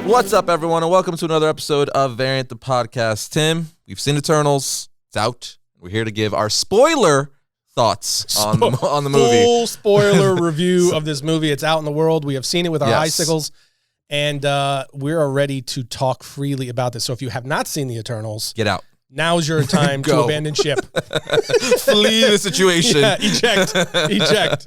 What's up, everyone, and welcome to another episode of Variant the Podcast. Tim, we've seen Eternals. It's out. We're here to give our spoiler thoughts on the movie. Full spoiler review of this movie. It's out in the world. We have seen it with our icicles, and we are ready to talk freely about this. So if you have not seen the Eternals, get out. Now's your time to abandon ship. Flee the situation. Yeah, eject.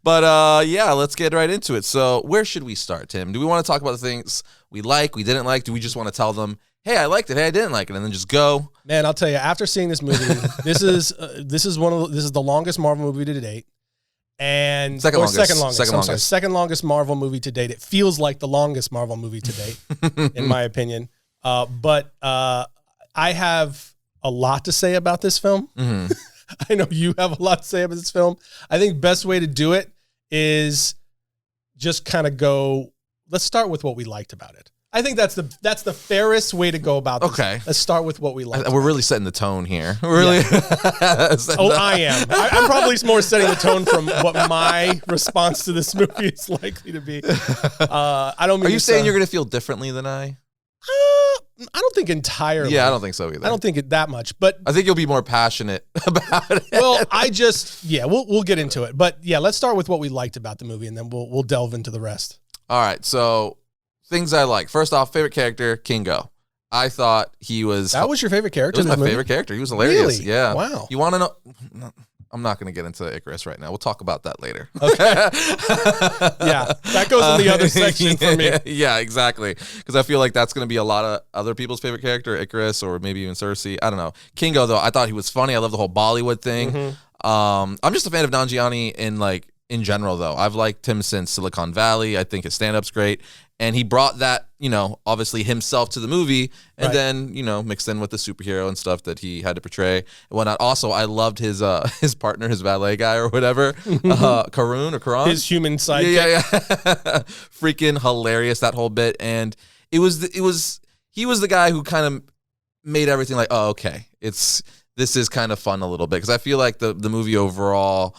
But yeah, let's get right into it. So where should we start, Tim? Do we want to talk about the things we like, we didn't like? Do we just want to tell them, hey, I liked it, hey, I didn't like it, and then just go? Man, I'll tell you, after seeing this movie, this is the longest Marvel movie to date. And second longest Marvel movie to date. It feels like the longest Marvel movie to date, in my opinion. But I have a lot to say about this film. Mm-hmm. I know you have a lot to say about this film. I think best way to do it is just kind of go, let's start with what we liked about it. I think that's the fairest way to go about this. Okay. Let's start with what we liked. We're really setting the tone here. We're I am. I'm probably more setting the tone from what my response to this movie is likely to be. I don't mean Are you saying you're going to feel differently than I? I don't think entirely. Yeah, I don't think so either. I don't think it that much, but I think you'll be more passionate about it. Well, we'll get into it. But yeah, let's start with what we liked about the movie, and then we'll delve into the rest. All right, so things I like. First off, favorite character, Kingo. I thought he was... That was your favorort character? It was my favorite character. He was hilarious. Really? Yeah. Wow. You want to know... I'm not going to get into Icarus right now. We'll talk about that later. Okay. Yeah, that goes in the other section for me. Yeah, exactly. Because I feel like that's going to be a lot of other people's favorite character, Icarus or maybe even Cersei. I don't know. Kingo, though, I thought he was funny. I love the whole Bollywood thing. Mm-hmm. I'm just a fan of Nanjiani in general, though. I've liked him since Silicon Valley. I think his stand-up's great. And he brought that, obviously himself to the movie and then, mixed in with the superhero and stuff that he had to portray and whatnot. Also, I loved his partner, his valet guy or whatever, Karan. His human sidekick. Yeah. Freaking hilarious, that whole bit. And he was the guy who kind of made everything like, oh, okay, this is kind of fun a little bit. Because I feel like the movie overall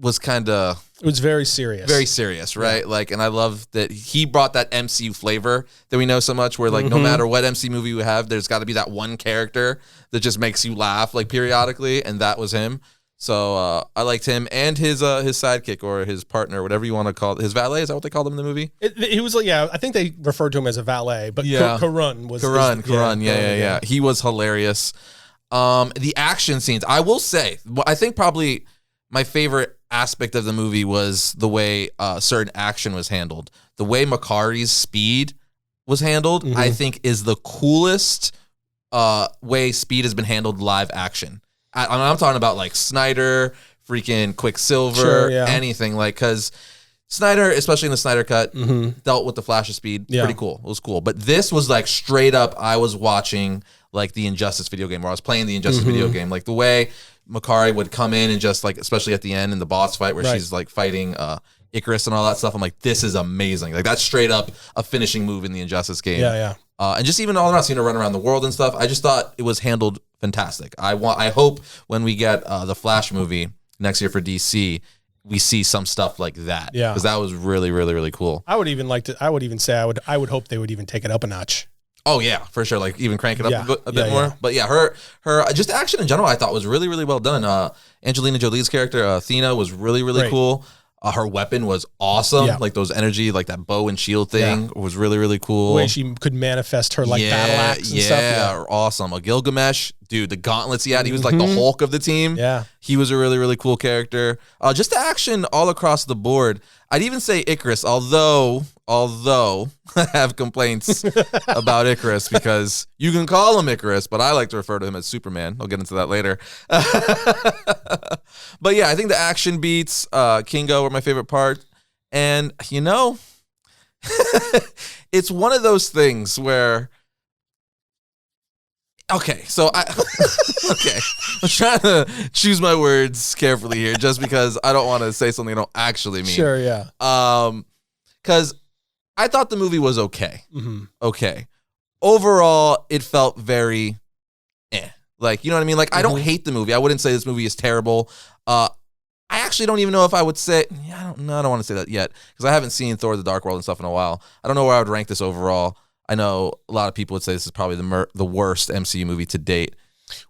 was kind of... It was very serious. Very serious, right? Yeah. And I love that he brought that MCU flavor that we know so much where, no matter what MC movie you have, there's got to be that one character that just makes you laugh, periodically, and that was him. So I liked him and his sidekick or his partner, whatever you want to call it. His valet, is that what they called him in the movie? He was I think they referred to him as a valet, but Karan was... Karan, yeah. He was hilarious. The action scenes, I will say, I think probably... my favorite aspect of the movie was the way certain action was handled. The way Makari's speed was handled, I think, is the coolest way speed has been handled live action. I'm talking about Snyder, freaking Quicksilver, anything. Because Snyder, especially in the Snyder Cut, dealt with the flash of speed. Yeah. Pretty cool. It was cool. But this was straight up, I was watching the Injustice video game, where I was playing the Injustice video game. The way Makari would come in and just especially at the end in the boss fight where she's fighting Icarus and all that stuff. I'm like, this is amazing. That's straight up a finishing move in the Injustice game. Yeah. And just even all around seeing her run around the world and stuff, I just thought it was handled fantastic. I hope when we get the Flash movie next year for DC, we see some stuff like that. Yeah. Because that was really, really, really cool. I would even say I would hope they would even take it up a notch. Oh yeah, for sure. Even crank it up a bit more. Yeah. But yeah, her just action in general, I thought was really, really well done. Angelina Jolie's character, Athena, was really, really cool. Her weapon was awesome. Yeah. Those energy, that bow and shield thing was really, really cool. The way she could manifest her battle axe and stuff. Yeah, awesome. Gilgamesh, dude, the gauntlets he had, he was the Hulk of the team. Yeah. He was a really, really cool character. Just the action all across the board. I'd even say Icarus, although I have complaints about Icarus because you can call him Icarus, but I like to refer to him as Superman. I'll get into that later. But yeah, I think the action beats, Kingo were my favorite part. And, it's one of those things where... Okay, so I'm trying to choose my words carefully here just because I don't want to say something I don't actually mean. Sure, yeah. Because I thought the movie was okay. Mm-hmm. Okay. Overall, it felt very you know what I mean? I don't hate the movie. I wouldn't say this movie is terrible. I I actually don't even know if I would say, I don't want to say that yet because I haven't seen Thor: The Dark World and stuff in a while. I don't know where I would rank this overall. I know a lot of people would say this is probably the worst MCU movie to date.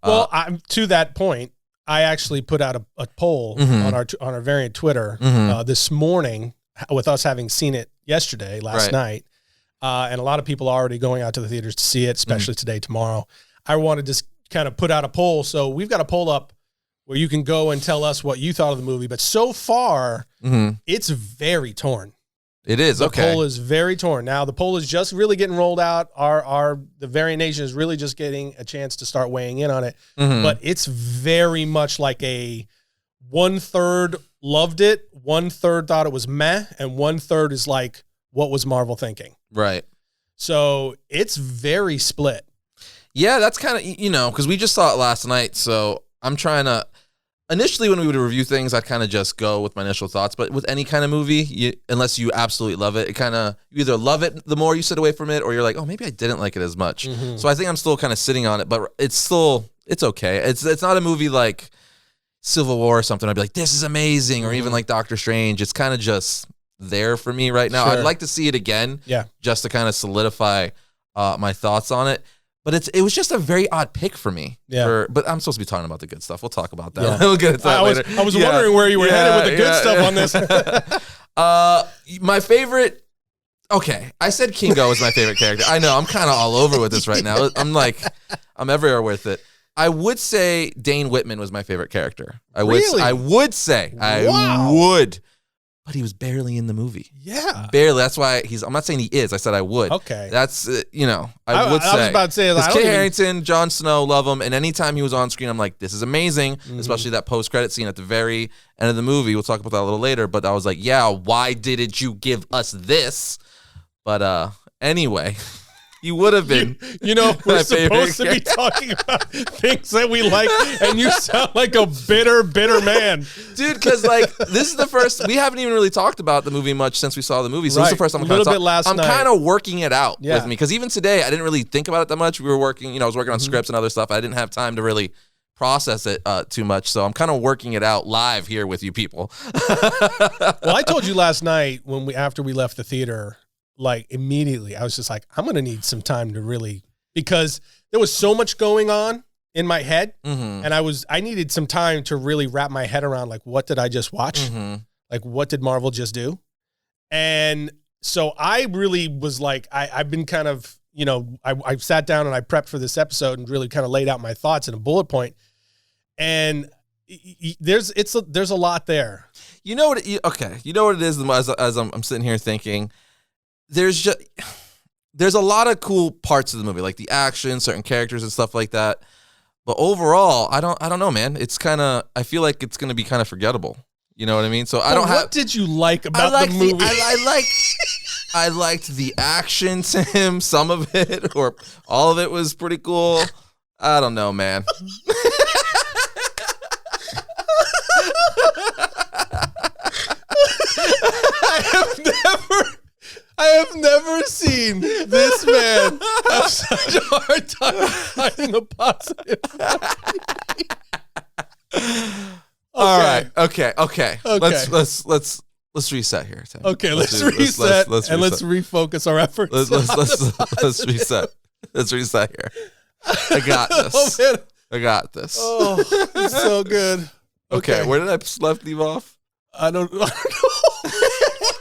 Well, to that point, I actually put out a poll on our variant Twitter this morning with us having seen it last night. And a lot of people are already going out to the theaters to see it, especially today, tomorrow. I wanted to just kind of put out a poll. So we've got a poll up where you can go and tell us what you thought of the movie. But so far, it's very torn. It is, the poll is very torn. Now, the poll is just really getting rolled out. The Variant Nation is really just getting a chance to start weighing in on it. But it's very much like a 1/3 loved it, 1/3 thought it was meh, and 1/3 is like, what was Marvel thinking? Right. So it's very split. Yeah, that's kind of, because we just saw it last night. So I'm trying to, initially when we would review things, I'd kind of just go with my initial thoughts. But with any kind of movie, unless you absolutely love it, you either love it the more you sit away from it, or you're like, oh, maybe I didn't like it as much. So I think I'm still kind of sitting on it, but it's okay. It's not a movie like Civil War or something. I'd be like, this is amazing. Or even like Doctor Strange. It's kind of just there for me right now. Sure. I'd like to see it again, just to kind of solidify my thoughts on it. But it was just a very odd pick for me. Yeah. But I'm supposed to be talking about the good stuff. We'll talk about that. Yeah. We'll get into that later. I was wondering where you were headed with the good stuff on this. My favorite. Okay, I said Kingo was my favorite character. I know I'm kind of all over with this right now. I'm everywhere with it. I would say Dane Whitman was my favorite character. I would say. I would. But he was barely in the movie. Yeah. Barely. That's why I'm not saying he is. I said I would. Okay. That's, I would say. I was about to say that. Kit Harington, Jon Snow, love him. And anytime he was on screen, I'm like, this is amazing. Especially that post-credit scene at the very end of the movie. We'll talk about that a little later. But I was like, yeah, why didn't you give us this? But anyway. You would have been. We're supposed to be talking about things that we like, and you sound like a bitter man. Dude, because this is the first, we haven't even really talked about the movie much since we saw the movie. So this is the first time I'm kind of working it out with me. Because even today, I didn't really think about it that much. We were working, I was working on scripts and other stuff. I didn't have time to really process it too much. So I'm kind of working it out live here with you people. Well, I told you last night after we left the theater, immediately, I was just like, I'm going to need some time to really, because there was so much going on in my head. And I needed some time to really wrap my head around, what did I just watch? What did Marvel just do? And so I really was I've been kind of, I sat down and I prepped for this episode and really kind of laid out my thoughts in a bullet point. And there's a lot there. You know what it is as I'm sitting here thinking, there's a lot of cool parts of the movie, like the action, certain characters and stuff like that. But overall, I don't know, man. It's I feel like it's going to be kind of forgettable. You know what I mean? So what did you like about the movie? I liked the action, Tim. Some of it or all of it was pretty cool. I don't know, man. I have never seen this man have such a hard time finding the positive. All right. Okay. Let's reset here, Tim. Okay, let's reset and let's refocus our efforts. Let's reset. Let's reset here. I got this. Oh, man. I got this. Oh, it's so good. Okay, where did I leave off? I don't know.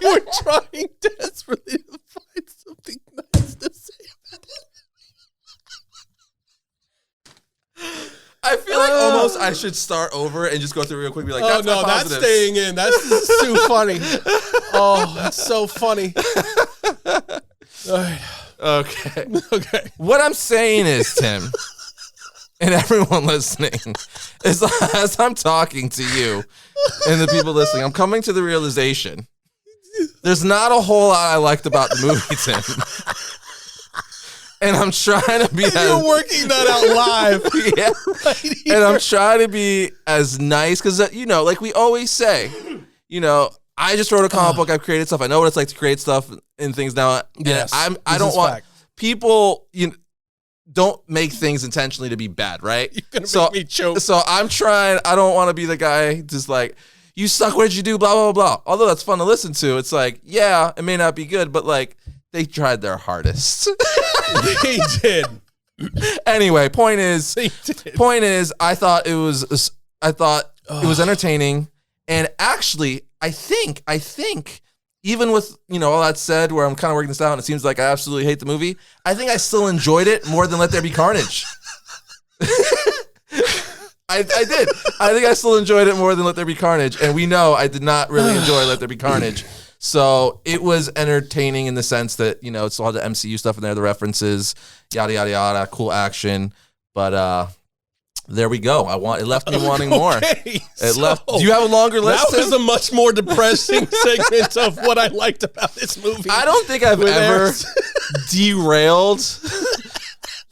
You were trying desperately to find something nice to say about it. I feel like almost I should start over and just go through real quick and be like, that's staying in. That's too funny. Oh, that's so funny. Okay. What I'm saying is, Tim, and everyone listening, is as I'm talking to you and the people listening, I'm coming to the realization there's not a whole lot I liked about the movie, Tim. And I'm trying to be You're working that out live. Yeah. Right here. And I'm trying to be as nice because, like we always say, I just wrote a comic book. I've created stuff. I know what it's like to create stuff and things now. Yes. I don't want people, don't make things intentionally to be bad, right? You're going to make me choke. So I'm trying. I don't want to be the guy just like, you suck, what did you do, blah, blah, blah. Although that's fun to listen to, it's like, yeah, it may not be good, but like, they tried their hardest. They did. Anyway, point is, I thought it was entertaining. And actually, I think, even with, all that said, where I'm kind of working this out and it seems like I absolutely hate the movie, I think I still enjoyed it more than Let There Be Carnage. I did. I think I still enjoyed it more than Let There Be Carnage. And we know I did not really enjoy Let There Be Carnage. So it was entertaining in the sense that, it's all the MCU stuff in there, the references, yada, yada, yada, cool action. But there we go. It left me wanting more. Do you have a longer list? That was a much more depressing segment of what I liked about this movie. I don't think I've ever derailed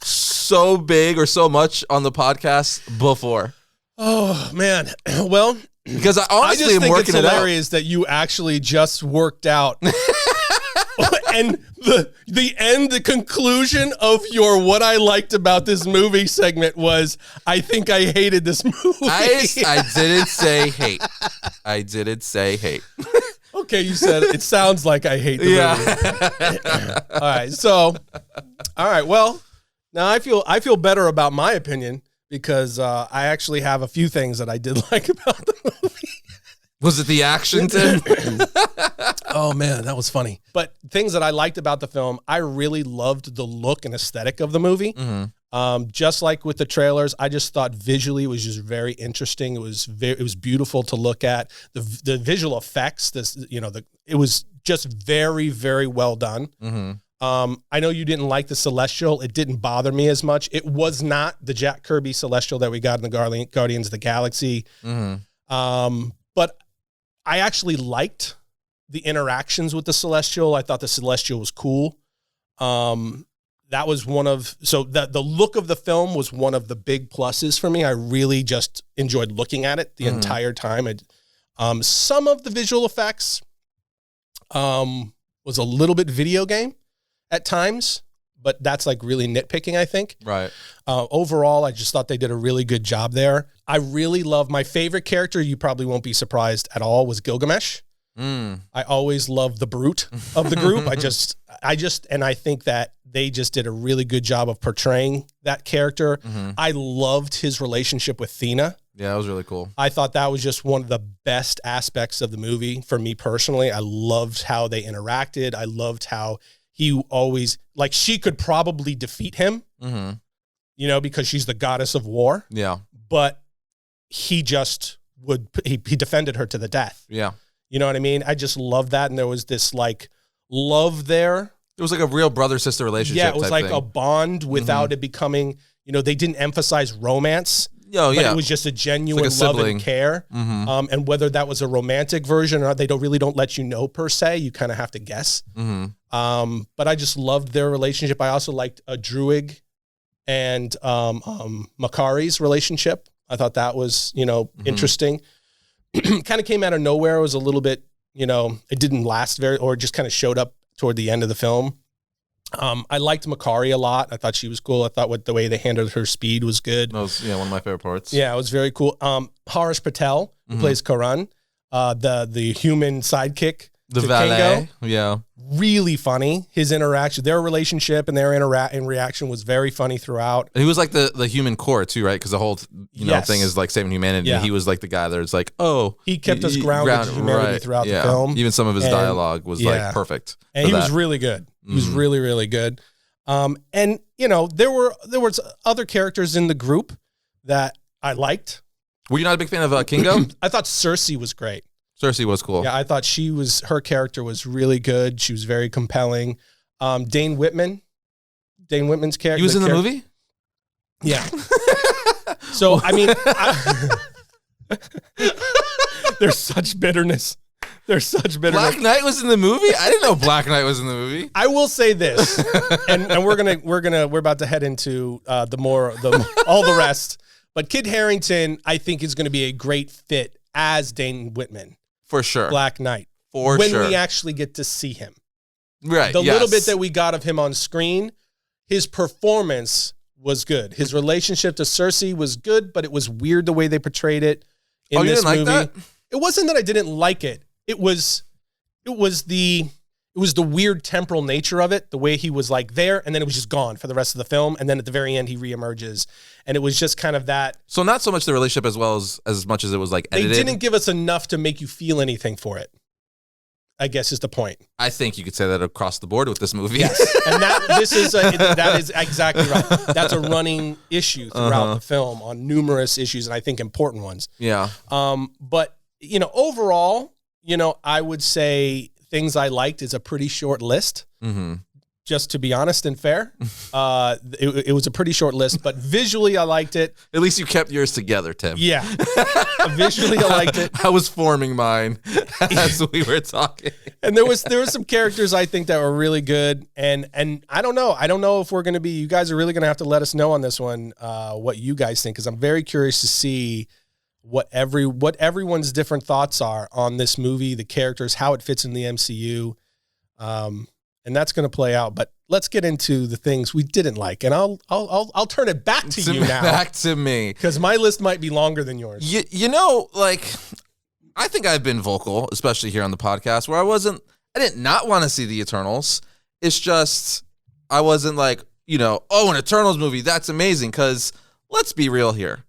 so big or so much on the podcast before. Oh, man. Well, because I honestly am working it out. It's hilarious that you actually just worked out. And the conclusion of your what I liked about this movie segment was, I think I hated this movie. I didn't say hate. I didn't say hate. Okay, you said it. It sounds like I hate the movie. All right. Well, now I feel better about my opinion because I actually have a few things that I did like about the movie. Was it the action, Tim? Oh, man, that was funny. But things that I liked about the film, I really loved the look and aesthetic of the movie. Mm-hmm. Just like with the trailers, I just thought visually it was just very interesting. It was beautiful to look at. The visual effects, it was just very, very well done. Mm-hmm. I know you didn't like the Celestial. It didn't bother me as much. It was not the Jack Kirby Celestial that we got in the Guardians of the Galaxy. Mm-hmm. But I actually liked the interactions with the Celestial. I thought the Celestial was cool. The look of the film was one of the big pluses for me. I really just enjoyed looking at it the entire time. Some of the visual effects was a little bit video game at times, but that's like really nitpicking, I think. Right. Overall, I just thought they did a really good job there. I really love my favorite character. You probably won't be surprised at all, was Gilgamesh. I always loved the brute of the group. I think that they just did a really good job of portraying that character. Mm-hmm. I loved his relationship with Thena. Yeah, it was really cool. I thought that was just one of the best aspects of the movie for me personally. I loved how they interacted. I loved how he always, like, she could probably defeat him, because she's the goddess of war. Yeah. But he just he defended her to the death. Yeah. You know what I mean? I just love that. And there was this like love there. It was like a real brother-sister relationship. Yeah, it was like a bond without it becoming, they didn't emphasize romance. But it was just a genuine love and care. Mm-hmm. And whether that was a romantic version or not, they don't let you know per se. You kind of have to guess. Mm-hmm. But I just loved their relationship. I also liked Druig and Makari's relationship. I thought that was, interesting. Kind of came out of nowhere. It was a little bit, it didn't last or just kind of showed up toward the end of the film. I liked Makari a lot. I thought she was cool. I thought the way they handled her speed was good. That was one of my favorite parts. Yeah, it was very cool. Harish Patel, who plays Karan, the human sidekick. The valet. Kingo. Yeah. Really funny. His interaction, their relationship and their reaction was very funny throughout. He was like the human core too, right? Because the whole thing is like saving humanity. Yeah. And he was like the guy that's like, he kept us grounded in humanity throughout the film. Even some of his dialogue was like perfect. And he was really good. He was really, really good. And there was other characters in the group that I liked. Were you not a big fan of Kingo? I thought Cersei was great. Cersei was cool. Yeah, I thought her character was really good. She was very compelling. Dane Whitman's character. He was in the movie? Yeah. So, I mean, there's such bitterness. Black Knight was in the movie? I didn't know Black Knight was in the movie. I will say this, and we're about to head into all the rest. But Kit Harington, I think, is going to be a great fit as Dane Whitman. For sure. Black Knight. When we actually get to see him. Right. The little bit that we got of him on screen, his performance was good. His relationship to Cersei was good, but it was weird the way they portrayed it in this movie. Like that? it wasn't that I didn't like it. It was the weird temporal nature of it, the way he was like there, and then it was just gone for the rest of the film, and then at the very end he reemerges, and it was just kind of that. So not so much the relationship as much as it was like edited. They didn't give us enough to make you feel anything for it, I guess is the point. I think you could say that across the board with this movie. Yes, and that is exactly right. That's a running issue throughout the film on numerous issues, and I think important ones. Yeah. But overall, I would say things I liked is a pretty short list. Mm-hmm. Just to be honest and fair, it was a pretty short list, but visually I liked it. At least you kept yours together, Tim. Yeah. Visually I liked it. I was forming mine as we were talking. And there was some characters I think that were really good. And I don't know. I don't know if we're going to be, you guys are really going to have to let us know on this one what you guys think, because I'm very curious to see what everyone's different thoughts are on this movie, the characters, how it fits in the MCU. And that's going to play out, but let's get into the things we didn't like, and I'll turn it back to you now. Back to me, because my list might be longer than yours. I think I've been vocal, especially here on the podcast, where I did not want to see the Eternals. It's just I wasn't like, an Eternals movie, that's amazing. Because let's be real here,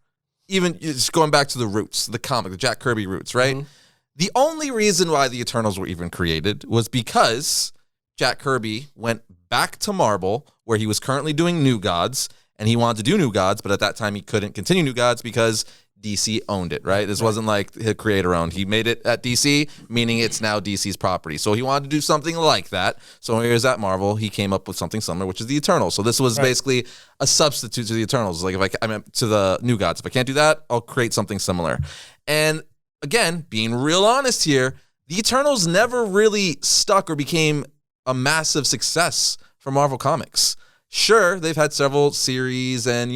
even just going back to the roots, the comic, the Jack Kirby roots, right? Mm-hmm. The only reason why the Eternals were even created was because Jack Kirby went back to Marvel, where he was currently doing New Gods, and he wanted to do New Gods, but at that time he couldn't continue New Gods because DC owned it, right? This wasn't like the creator owned. He made it at DC, meaning it's now DC's property. So he wanted to do something like that. So when he was at Marvel, he came up with something similar, which is the Eternals. So this was basically a substitute to the Eternals. Like I mean, to the New Gods. If I can't do that, I'll create something similar. And again, being real honest here, the Eternals never really stuck or became a massive success for Marvel Comics. Sure, they've had several series and,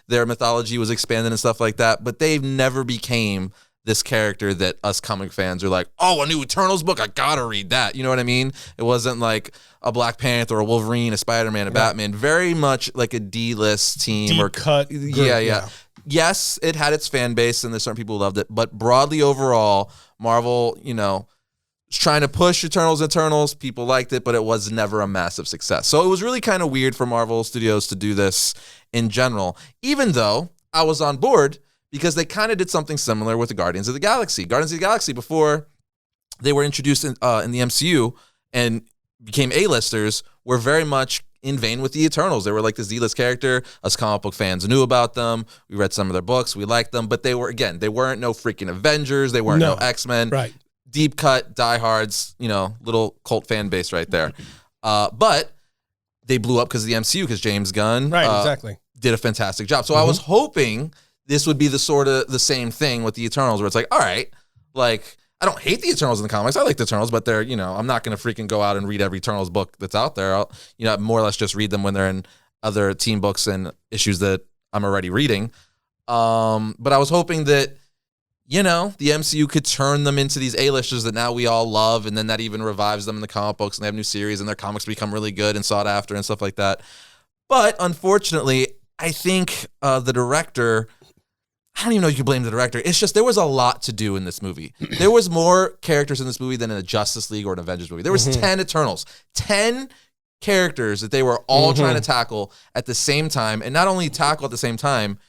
their mythology was expanded and stuff like that, but they've never became this character that us comic fans are like, oh, a new Eternals book, I gotta read that. You know what I mean? It wasn't like a Black Panther, a Wolverine, a Spider-Man, a Batman. Very much like a D-list team. Deep cut. Yeah. Yes, it had its fan base and there's certain people who loved it, but broadly overall, Marvel, trying to push Eternals. People liked it, but it was never a massive success. So it was really kind of weird for Marvel Studios to do this in general, even though I was on board because they kind of did something similar with the Guardians of the Galaxy. Guardians of the Galaxy, before they were introduced in the MCU and became A-listers, were very much in vein with the Eternals. They were like this D-list character. Us comic book fans knew about them. We read some of their books. We liked them, but they weren't no freaking Avengers. They weren't no X-Men. Right. Deep cut, diehards, little cult fan base right there. But they blew up because of the MCU, because James Gunn exactly did a fantastic job. So I was hoping this would be the same thing with the Eternals, where it's like, all right, like, I don't hate the Eternals in the comics. I like the Eternals, but they're, I'm not going to freaking go out and read every Eternals book that's out there. I'll, more or less just read them when they're in other team books and issues that I'm already reading. But I was hoping that, the MCU could turn them into these A-listers that now we all love, and then that even revives them in the comic books, and they have new series, and their comics become really good and sought after and stuff like that. But unfortunately, I think the director, I don't even know if you can blame the director. It's just there was a lot to do in this movie. There was more characters in this movie than in a Justice League or an Avengers movie. There was 10 Eternals, 10 characters that they were all trying to tackle at the same time, and not only tackle at the same time,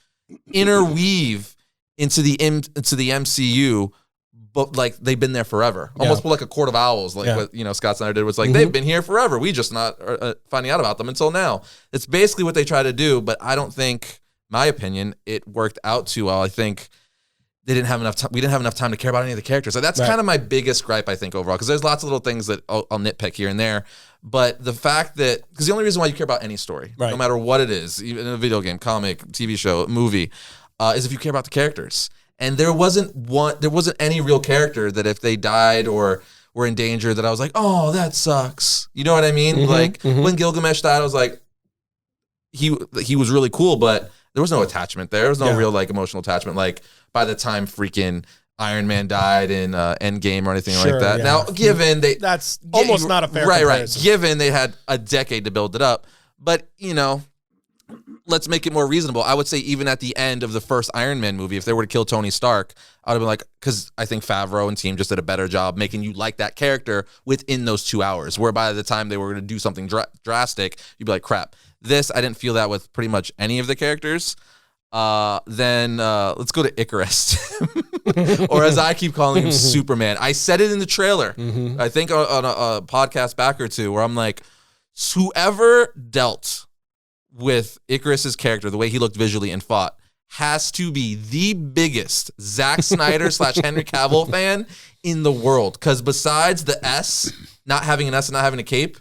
interweave into the MCU, but like they've been there forever. Almost like a Court of Owls, like what Scott Snyder did. Was like they've been here forever. We just not finding out about them until now. It's basically what they try to do, but I don't think, my opinion, it worked out too well. I think they didn't have enough time. We didn't have enough time to care about any of the characters. So that's kind of my biggest gripe, I think, overall, because there's lots of little things that I'll nitpick here and there. But the fact that, because the only reason why you care about any story, no matter what it is, even a video game, comic, TV show, movie, is if you care about the characters. And there wasn't any real character that if they died or were in danger that I was like, oh, that sucks. You know what I mean? When Gilgamesh died, I was like, he was really cool, but there was no attachment there. There was no real like emotional attachment. Like by the time freaking Iron Man died in Endgame or anything like that. Yeah. Now, given that's almost not a fair comparison. Given they had a decade to build it up, but let's make it more reasonable. I would say even at the end of the first Iron Man movie, if they were to kill Tony Stark, I would have been like, because I think Favreau and team just did a better job making you like that character within those 2 hours, where by the time they were going to do something drastic, you'd be like, crap. This, I didn't feel that with pretty much any of the characters. Then let's go to Icarus, or as I keep calling him, Superman. I said it in the trailer, I think on a podcast back or two, where I'm like, whoever dealt with Icarus's character, the way he looked visually and fought, has to be the biggest Zack Snyder / Henry Cavill fan in the world. Because besides the S, not having an S and not having a cape,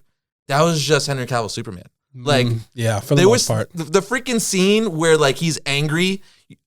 that was just Henry Cavill Superman. Like, yeah, for the most part. The freaking scene where like he's angry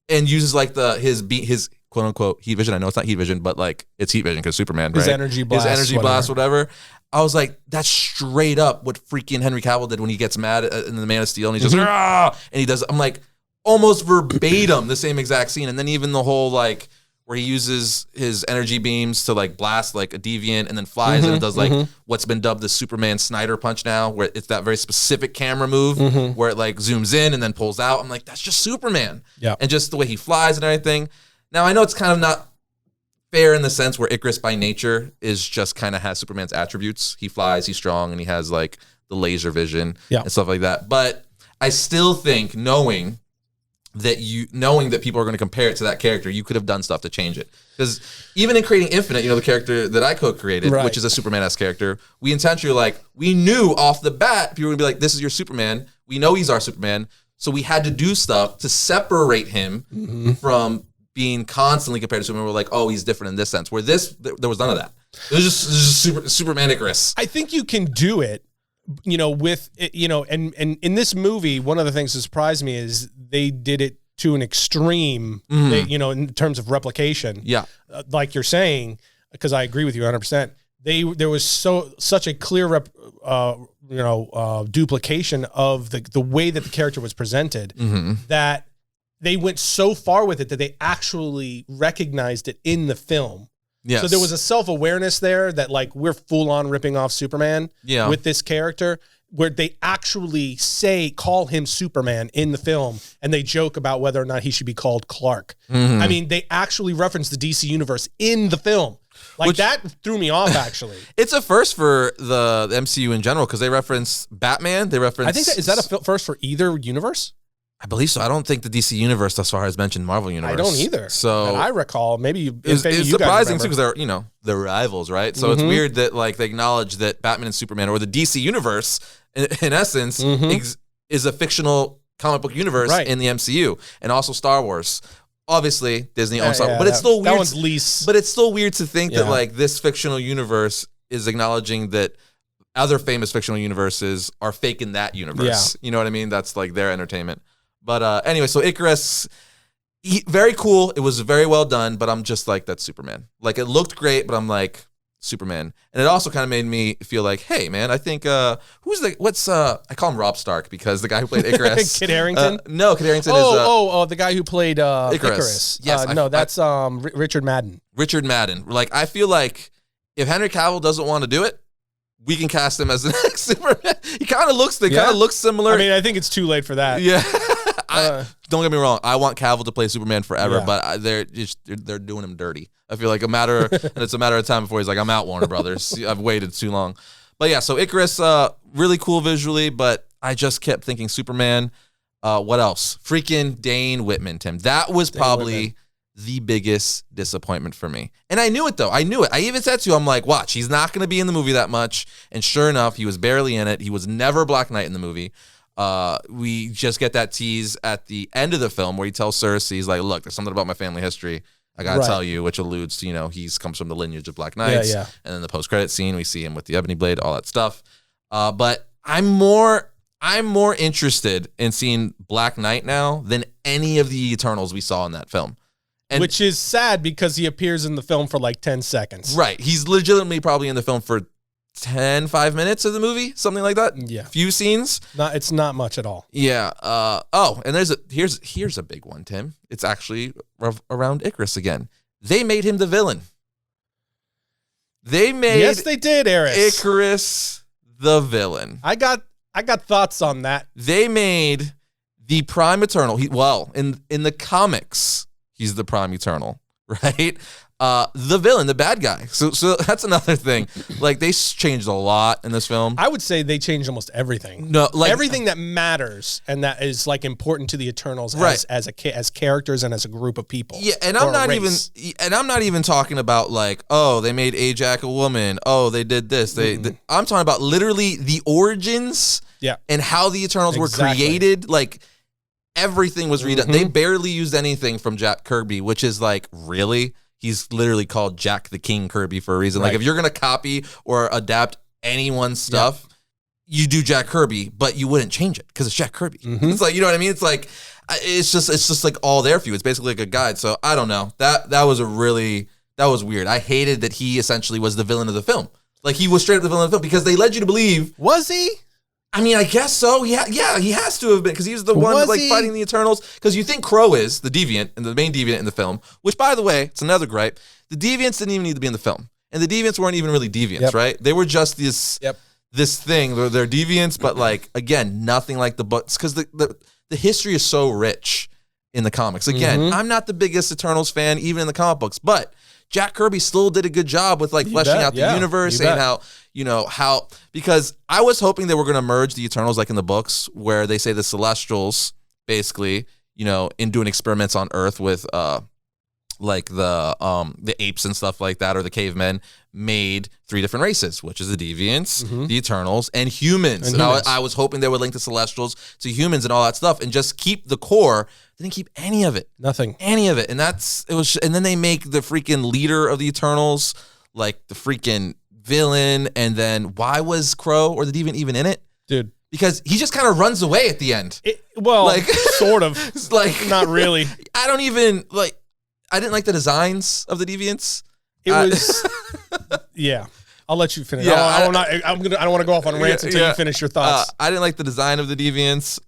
and uses like his quote unquote heat vision. I know it's not heat vision, but like it's heat vision because Superman, his right? energy blast, whatever. I was like, that's straight up what freaking Henry Cavill did when he gets mad in the Man of Steel and he just and he does. I'm like almost verbatim the same exact scene, and then even the whole like where he uses his energy beams to like blast like a deviant and then flies and it does like what's been dubbed the Superman Snyder punch now, where it's that very specific camera move where it like zooms in and then pulls out. I'm like, that's just Superman. Yeah. And just the way he flies and everything. Now I know it's kind of not fair in the sense where Icarus by nature is just kind of has Superman's attributes. He flies, he's strong, and he has like the laser vision and stuff like that. But I still think knowing that people are going to compare it to that character, you could have done stuff to change it. Because even in creating Infinite, the character that I co-created, which is a Superman-esque character, we intentionally we knew off the bat, people were going to be like, this is your Superman. We know he's our Superman. So we had to do stuff to separate him from being constantly compared to Superman. We're like, oh, he's different in this sense. Where there was none of that. It was just Superman Icarus. I think you can do it. With it, and in this movie, one of the things that surprised me is they did it to an extreme, in terms of replication. Yeah. Like you're saying, because I agree with you 100%. There was such a clear duplication of the way that the character was presented that they went so far with it that they actually recognized it in the film. Yes. So there was a self-awareness there that like we're full on ripping off Superman with this character, where they actually call him Superman in the film, and they joke about whether or not he should be called Clark. I mean, they actually reference the DC universe in the film. Like that threw me off, actually. It's a first for the MCU in general because they reference Batman. They reference. I think is that a first for either universe? I believe so. I don't think the DC universe thus far has mentioned Marvel universe. I don't either. So that I recall, maybe it's surprising too because they're rivals, right? So it's weird that like they acknowledge that Batman and Superman or the DC universe, in essence, is a fictional comic book universe in the MCU, and also Star Wars. Obviously, Disney owns Star Wars, but it's still weird. That one's least. But it's still weird to think that like this fictional universe is acknowledging that other famous fictional universes are fake in that universe. You know what I mean? That's like their entertainment. But anyway, so Icarus, very cool. It was very well done, but I'm just like, that's Superman. Like, it looked great, but I'm like, Superman. And it also kind of made me feel like, hey, man, I think, I call him Rob Stark because the guy who played Icarus. Kit Harington? No, Kit Harington is... the guy who played Icarus. Yes. That's Richard Madden. Richard Madden. Like, I feel like if Henry Cavill doesn't want to do it, we can cast him as the next Superman. He kind of looks similar. I mean, I think it's too late for that. Yeah. Don't get me wrong. I want Cavill to play Superman forever, but they're doing him dirty. I feel like it's a matter of time before he's like, I'm out, Warner Brothers. I've waited too long. But yeah, so Icarus, really cool visually, but I just kept thinking Superman. What else? Freaking Dane Whitman, Tim. That was probably the biggest disappointment for me. And I knew it, though. I knew it. I even said to you, I'm like, watch, he's not going to be in the movie that much. And sure enough, he was barely in it. He was never Black Knight in the movie. We just get that tease at the end of the film where he tells Cersei, he's like, look, there's something about my family history I got to tell you, which alludes to, he comes from the lineage of Black Knights. And then the post-credit scene, we see him with the Ebony Blade, all that stuff. But I'm more interested in seeing Black Knight now than any of the Eternals we saw in that film. Which is sad because he appears in the film for like 10 seconds. Right. He's legitimately probably in the film for 5 minutes of the movie, something like that. Yeah. Few scenes. It's not much at all. Yeah. And here's a big one, Tim. It's actually around Icarus again. They made him the villain. Yes, they did, Arris. Icarus the villain. I got thoughts on that. They made The Prime Eternal, in the comics, he's the Prime Eternal, right? The villain, the bad guy. So that's another thing. Like, they changed a lot in this film. I would say they changed almost everything. No, like everything that matters and that is like important to the Eternals as characters and as a group of people. Yeah, and I'm not even talking about like, oh, they made Ajax a woman. Oh, they did this. I'm talking about literally the origins. Yeah. And how the Eternals were created. Like, everything was redone. They barely used anything from Jack Kirby, which is like, really? He's literally called Jack the King Kirby for a reason. Like, if you're going to copy or adapt anyone's stuff, you do Jack Kirby, but you wouldn't change it because it's Jack Kirby. It's like, you know what I mean? It's like, it's just like all there for you. It's basically like a guide. So I don't know. That was weird. I hated that he essentially was the villain of the film. Like, he was straight up the villain of the film because they led you to believe. Was he? I mean, I guess so. Yeah, he has to have been because he was the one fighting the Eternals. Because you think Crow is the deviant and the main deviant in the film, which, by the way, it's another gripe. The deviants didn't even need to be in the film, and the deviants weren't even really deviants, right? They were just this thing. They're deviants, but like, again, nothing like the books because the history is so rich in the comics. Again, I'm not the biggest Eternals fan, even in the comic books, but Jack Kirby still did a good job with like fleshing out the universe and how because I was hoping they were going to merge the Eternals like in the books where they say the Celestials basically, in doing experiments on Earth with like the apes and stuff like that or the cavemen made 3 different races, which is the Deviants, the Eternals, and humans. And I was hoping they would link the Celestials to humans and all that stuff and just keep the core. They didn't keep any of it. Nothing. Any of it. And and then they make the freaking leader of the Eternals like the freaking villain. And then why was Crow or the Deviant even in it? Dude. Because he just kind of runs away at the end. Sort of. Like, not really. I didn't like the designs of the Deviants. It was, yeah. I'll let you finish. I don't want to go off on rants until you finish your thoughts. I didn't like the design of the Deviants,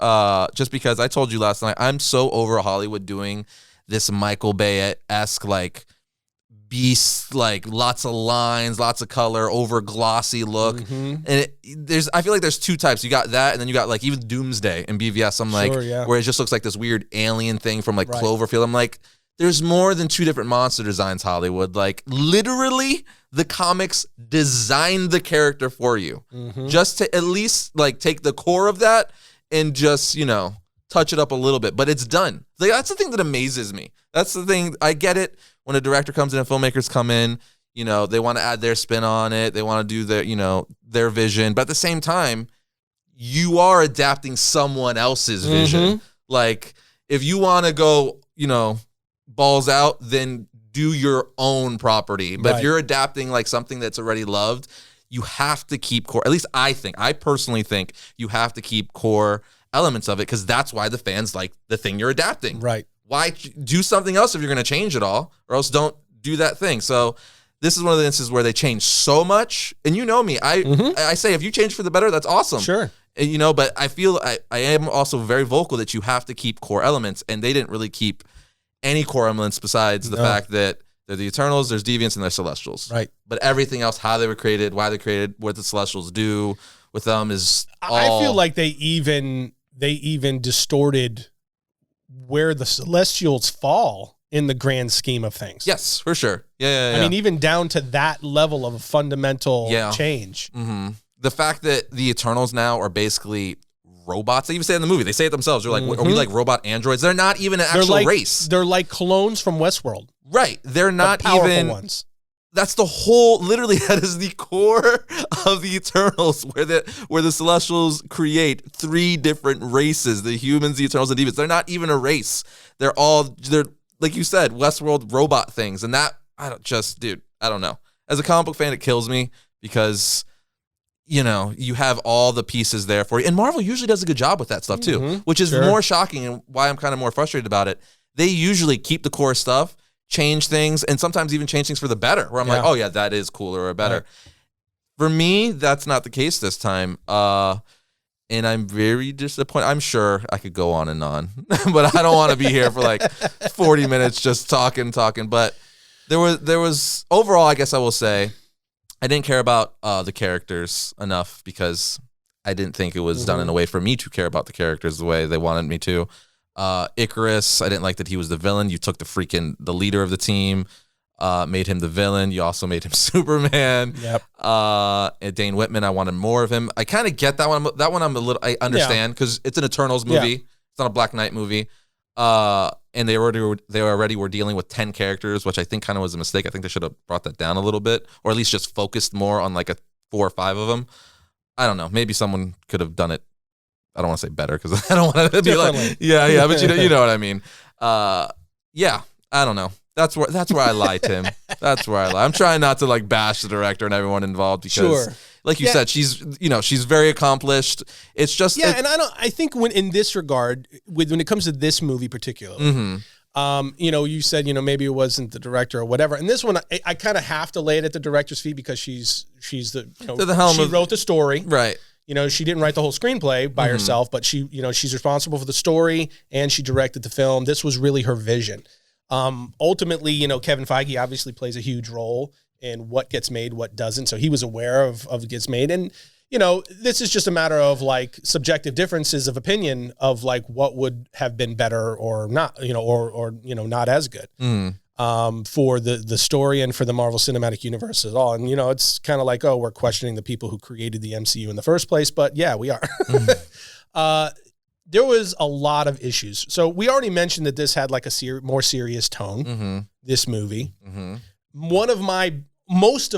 just because I told you last night I'm so over Hollywood doing this Michael Bay-esque like beast, like lots of lines, lots of color, over glossy look. And I feel like there's 2 types. You got that, and then you got like even Doomsday and BVS. I'm like, where it just looks like this weird alien thing from like Cloverfield. I'm like, there's more than 2 different monster designs, Hollywood. Like, literally, the comics designed the character for you. Just to at least, like, take the core of that and just, touch it up a little bit. But it's done. Like, that's the thing that amazes me. That's the thing. I get it when a director comes in and filmmakers come in, they want to add their spin on it. They want to do their vision. But at the same time, you are adapting someone else's vision. Like, if you want to go, balls out, then do your own property. But if you're adapting like something that's already loved, you have to keep core. At least I personally think you have to keep core elements of it because that's why the fans like the thing you're adapting. Right. Why do something else if you're going to change it all, or else don't do that thing. So this is one of the instances where they change so much. And you know me, I say if you change for the better, that's awesome. Sure. And, but I feel I am also very vocal that you have to keep core elements, and they didn't really keep any core elements besides the fact that they're the Eternals, there's Deviants, and there's Celestials. Right. But everything else, how they were created, why they created, what the Celestials do with them is all... I feel like they even distorted where the Celestials fall in the grand scheme of things. Yes, for sure. Yeah. I mean, even down to that level of a fundamental change. The fact that the Eternals now are basically... robots. They even say it in the movie. They say it themselves. They're like, are we like robot androids? They're not even an actual race. They're like clones from Westworld. Right. They're not the powerful even ones. That's the whole. Literally, that is the core of the Eternals, where the Celestials create 3 different races: the humans, the Eternals, and Deviants. They're not even a race. They're like you said, Westworld robot things, and that I don't know. As a comic book fan, it kills me because. You have all the pieces there for you. And Marvel usually does a good job with that stuff too, which is more shocking and why I'm kind of more frustrated about it. They usually keep the core stuff, change things, and sometimes even change things for the better, where I'm like, oh yeah, that is cooler or better. Right. For me, that's not the case this time. And I'm very disappointed. I'm sure I could go on and on, but I don't want to be here for like 40 minutes just talking. But there was overall, I guess I will say, I didn't care about the characters enough because I didn't think it was done in a way for me to care about the characters the way they wanted me to. Icarus, I didn't like that he was the villain. You took the leader of the team, made him the villain. You also made him Superman. Yep. And Dane Whitman, I wanted more of him. I kind of get that one. That one I understand because it's an Eternals movie. Yeah. It's not a Black Knight movie. And they already were dealing with 10 characters, which I think kind of was a mistake. I think they should have brought that down a little bit, or at least just focused more on like 4 or 5 of them. I don't know. Maybe someone could have done it. I don't want to say better because I don't want to be like, yeah, but you know what I mean. Yeah, I don't know. That's where I lie, Tim. That's where I lie. I'm trying not to like bash the director and everyone involved because, like you said, she's very accomplished. It's just and I think in this regard, when it comes to this movie particularly, you said maybe it wasn't the director or whatever. And this one, I kind of have to lay it at the director's feet because she's the she wrote the story, right? She didn't write the whole screenplay by herself, but she's responsible for the story and she directed the film. This was really her vision. Ultimately, Kevin Feige obviously plays a huge role in what gets made, what doesn't. So he was aware of what gets made. And, this is just a matter of like subjective differences of opinion of like what would have been better or not, or not as good for the story and for the Marvel Cinematic Universe at all. And, it's kind of like, we're questioning the people who created the MCU in the first place. But yeah, we are. There was a lot of issues. So we already mentioned that this had like a more serious tone, this movie. One of most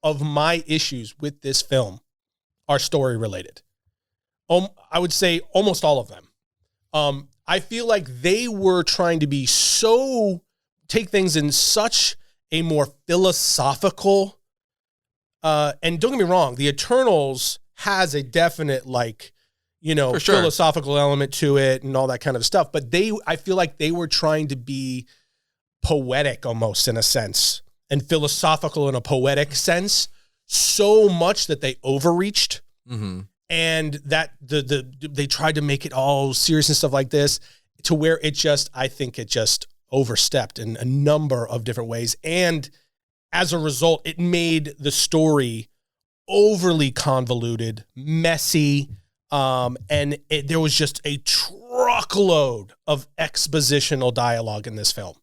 of my issues with this film are story related. I would say almost all of them. I feel like they were trying to take things in such a more philosophical, and don't get me wrong, the Eternals has a definite philosophical element to it and all that kind of stuff. But I feel like they were trying to be poetic almost in a sense and philosophical in a poetic sense so much that they overreached and that they tried to make it all serious and stuff like this to where I think it just overstepped in a number of different ways. And as a result, it made the story overly convoluted, messy, and there was just a truckload of expositional dialogue in this film.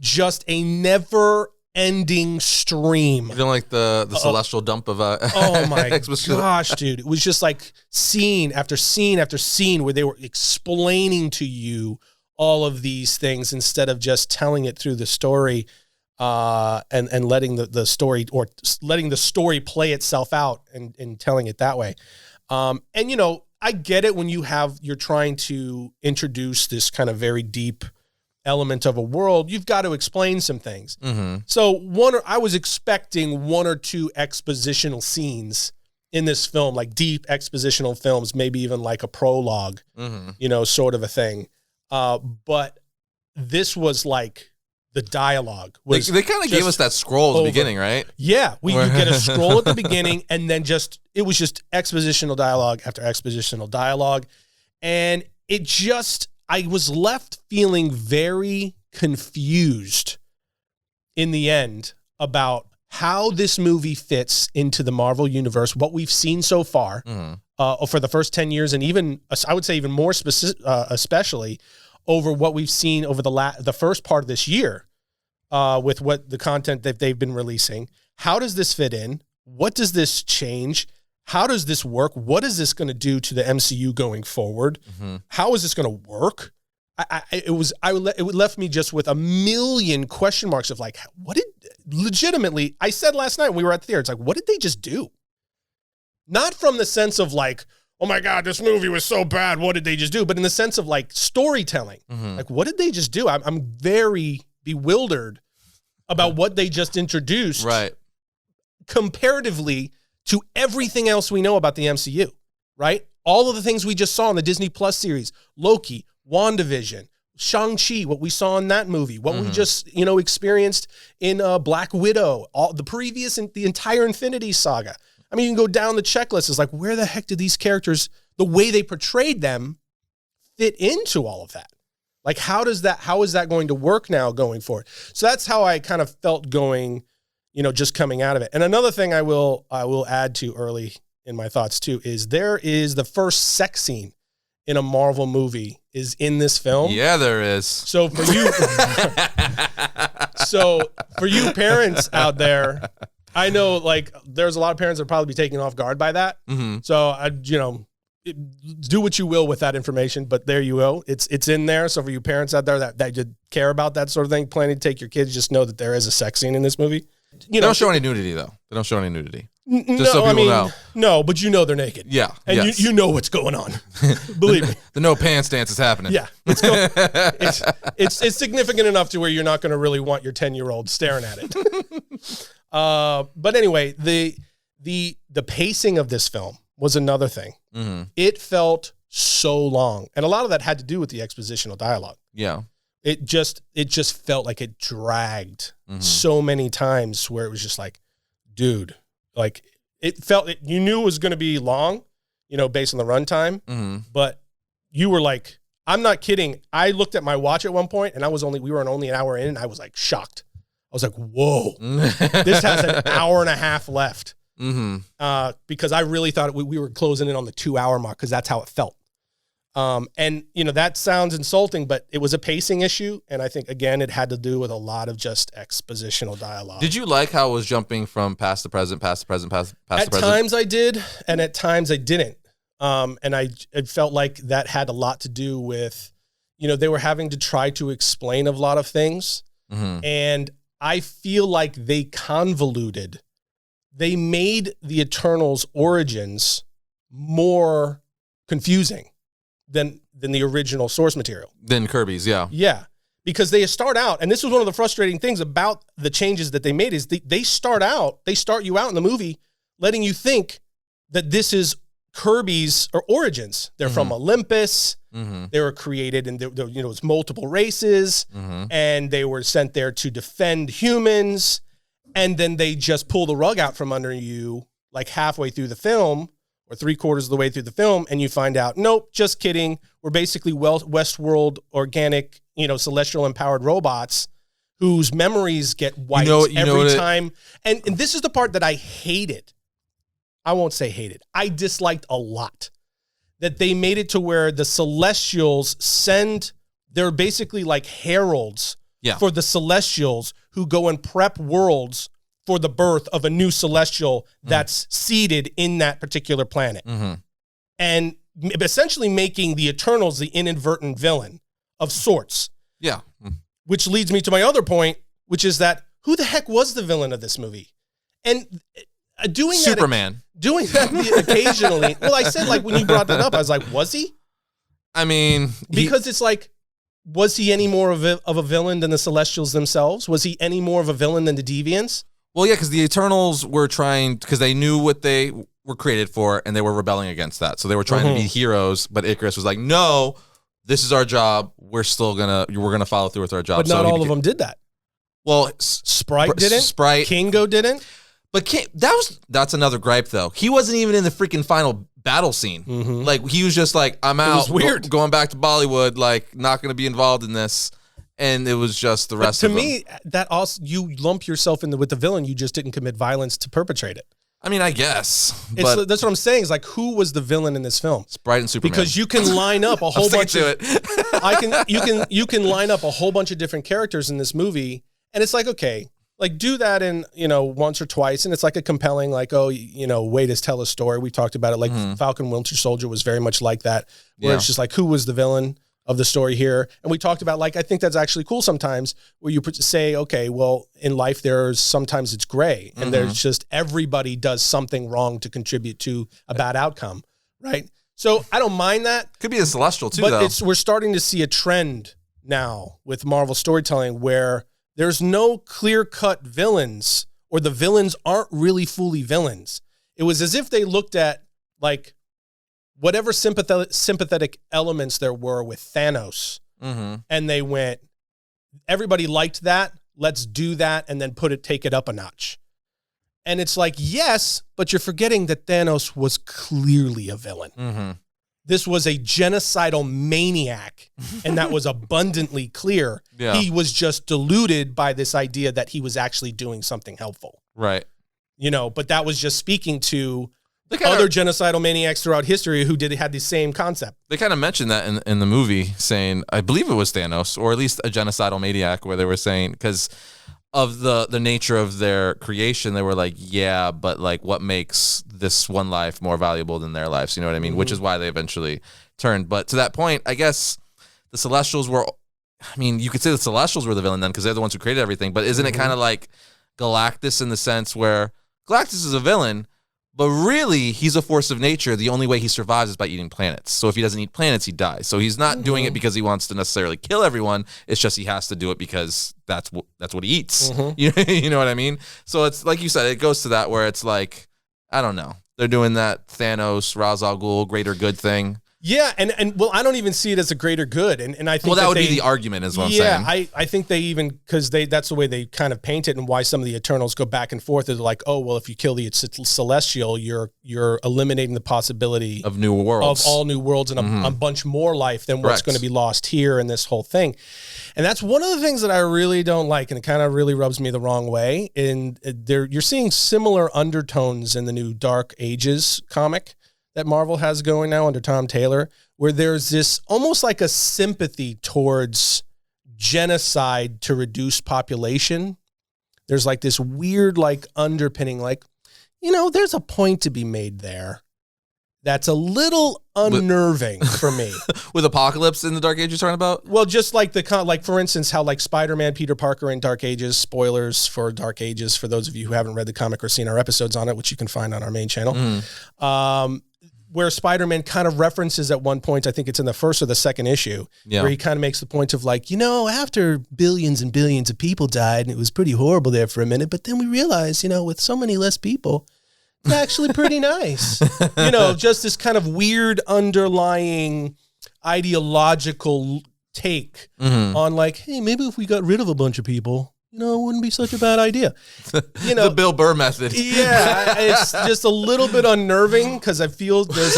Just a never-ending stream. You don't like the celestial dump of oh my gosh, dude. It was just like scene after scene after scene where they were explaining to you all of these things instead of just telling it through the story and letting the story or letting the story play itself out and telling it that way. I get it when you're trying to introduce this kind of very deep element of a world, you've got to explain some things. So I was expecting 1 or 2 expositional scenes in this film, like deep expositional films, maybe even like a prologue, sort of a thing. But this was like the dialogue was. They kind of gave us that scroll at the beginning, right? Yeah, you get a scroll at the beginning, and then it was just expositional dialogue after expositional dialogue, and I was left feeling very confused in the end about how this movie fits into the Marvel universe, what we've seen so far for the first 10 years, and even I would say even more especially over what we've seen over the first part of this year with what the content that they've been releasing. How does this fit in? What does this change? How does this work? What is this going to do to the MCU going forward? How is this going to work? It left me just with a million question marks of like, legitimately, I said last night when we were at the theater, it's like, what did they just do? Not from the sense of like, oh my God, this movie was so bad, what did they just do? But in the sense of like storytelling, like what did they just do? I'm very bewildered about what they just introduced. Right. Comparatively to everything else we know about the MCU, right? All of the things we just saw in the Disney Plus series, Loki, WandaVision, Shang-Chi, what we saw in that movie, what we just, experienced in Black Widow, the entire Infinity Saga. I mean, you can go down the checklist. It's like, where the heck did these characters, the way they portrayed them, fit into all of that? Like, how is that going to work now going forward? So that's how I kind of felt going, just coming out of it. And another thing I will add to early in my thoughts too, is there is the first sex scene in a Marvel movie is in this film. Yeah, there is. So for you parents out there, I know like there's a lot of parents that probably be taken off guard by that. Mm-hmm. So do what you will with that information, but there you go. It's in there. So for you parents out there that care about that sort of thing, planning to take your kids, just know that there is a sex scene in this movie. They don't show any nudity though. They don't show any nudity. Just so people know. No, but you know they're naked. Yeah. And you know what's going on. Believe me. The no pants dance is happening. Yeah. It's significant enough to where you're not going to really want your 10-year-old staring at it. But anyway, the pacing of this film was another thing. Mm-hmm. It felt so long. And a lot of that had to do with the expositional dialogue. Yeah. It just felt like it dragged so many times where it was just like, dude, like you knew it was going to be long, based on the runtime, but you were like, I'm not kidding. I looked at my watch at one point and we were only an hour in and I was like shocked. I was like, whoa, this has an hour and a half left. Because I really thought we were closing in on the 2-hour mark because that's how it felt. And that sounds insulting, but it was a pacing issue. And I think, again, it had to do with a lot of just expositional dialogue. Did you like how it was jumping from past the present, past the present, past the present? At times I did, and at times I didn't. And it felt like that had a lot to do with, they were having to try to explain a lot of things. And I feel like they made the Eternals' origins more confusing than the original source material. Than Kirby's, yeah. Yeah, because they start out, and this was one of the frustrating things about the changes that they made, is they start you out in the movie letting you think that this is Kirby's origins. They're from Olympus. They were created, and there was multiple races, and they were sent there to defend humans. And then they just pull the rug out from under you like halfway through the film or 3/4 of the way through the film. And you find out, nope, just kidding. We're basically Westworld organic, celestial empowered robots whose memories get wiped every time. And this is the part that I hated. I won't say hated. I disliked a lot that they made it to where the Celestials they're basically like heralds for the Celestials who go and prep worlds for the birth of a new Celestial that's seated in that particular planet. And essentially making the Eternals the inadvertent villain of sorts. Yeah. Which leads me to my other point, which is that who the heck was the villain of this movie? And doing Superman. That occasionally. Well, I said, like, when you brought that up, I was like, was he? I mean, because it's like, was he any more of a villain than the Celestials themselves? Was he any more of a villain than the Deviants? Well, yeah, because the Eternals were because they knew what they were created for, and they were rebelling against that. So they were trying to be heroes, but Icarus was like, no, this is our job. We're gonna follow through with our job. But not all of them did that. Well, Sprite didn't. Kingo didn't. But that's another gripe, though. He wasn't even in the freaking final battle scene. Like, he was just like, I'm out. It was weird. Going back to Bollywood, like, not going to be involved in this. And it was just the rest of them. To me, that also, you lump yourself with the villain. You just didn't commit violence to perpetrate it. I mean, I guess. That's what I'm saying. Is like, who was the villain in this film? Sprite and Superman. Because you can line up a whole bunch of you can line up a whole bunch of different characters in this movie, and it's like, okay, like, do that in, once or twice, and it's like a compelling, like, way to tell a story. We talked about it, like Falcon Winter Soldier was very much like that, where it's just like, who was the villain of the story here? And we talked about, like, I think that's actually cool sometimes, where you say, okay, well, in life sometimes it's gray, and there's just everybody does something wrong to contribute to a bad outcome, right? So I don't mind that. Could be a Celestial too, but though. We're starting to see a trend now with Marvel storytelling where there's no clear-cut villains, or the villains aren't really fully villains. It was as if they looked at, like, whatever sympathetic elements there were with Thanos, and they went, everybody liked that, let's do that, and then take it up a notch. And it's like, yes, but you're forgetting that Thanos was clearly a villain. This was a genocidal maniac, and that was abundantly clear. Yeah. He was just deluded by this idea that he was actually doing something helpful. Right. But that was just speaking to other genocidal maniacs throughout history who had the same concept. They kind of mentioned that in the movie, saying, I believe it was Thanos, or at least a genocidal maniac, where they were saying, because of the nature of their creation, they were like, yeah, but like what makes this one life more valuable than their lives? You know what I mean? Which is why they eventually turned. But to that point, I guess the Celestials were, I mean, you could say the Celestials were the villain then because they're the ones who created everything. But isn't it kind of like Galactus in the sense where Galactus is a villain, but really, he's a force of nature. The only way he survives is by eating planets. So if he doesn't eat planets, he dies. So he's not doing it because he wants to necessarily kill everyone. It's just he has to do it because that's what he eats. You know what I mean? So it's like you said, it goes to that where it's like, I don't know. They're doing that Thanos, Ra's al Ghul, greater good thing. Yeah, and well, I don't even see it as a greater good, and I think that would be the argument, is what I'm saying. Yeah, I think they even, because that's the way they kind of paint it, and why some of the Eternals go back and forth. They're like, oh, well, if you kill the Celestial, you're eliminating the possibility of new worlds, of all new worlds, and a bunch more life than what's going to be lost here in this whole thing. And that's one of the things that I really don't like, and it kind of really rubs me the wrong way. And you're seeing similar undertones in the new Dark Ages comic that Marvel has going now under Tom Taylor, where there's this almost like a sympathy towards genocide to reduce population. There's like this weird like underpinning, like, there's a point to be made there that's a little unnerving for me. With Apocalypse in the Dark Ages you're talking about? Well, just like for instance, how like Spider-Man, Peter Parker in Dark Ages, spoilers for Dark Ages for those of you who haven't read the comic or seen our episodes on it, which you can find on our main channel. Where Spider-Man kind of references at one point, I think it's in the first or the second issue, where he kind of makes the point of like, after billions and billions of people died, and it was pretty horrible there for a minute, but then we realized, with so many less people, it's actually pretty nice. Just this kind of weird underlying ideological take on like, hey, maybe if we got rid of a bunch of people, it wouldn't be such a bad idea. The Bill Burr method. Yeah, it's just a little bit unnerving because I feel there's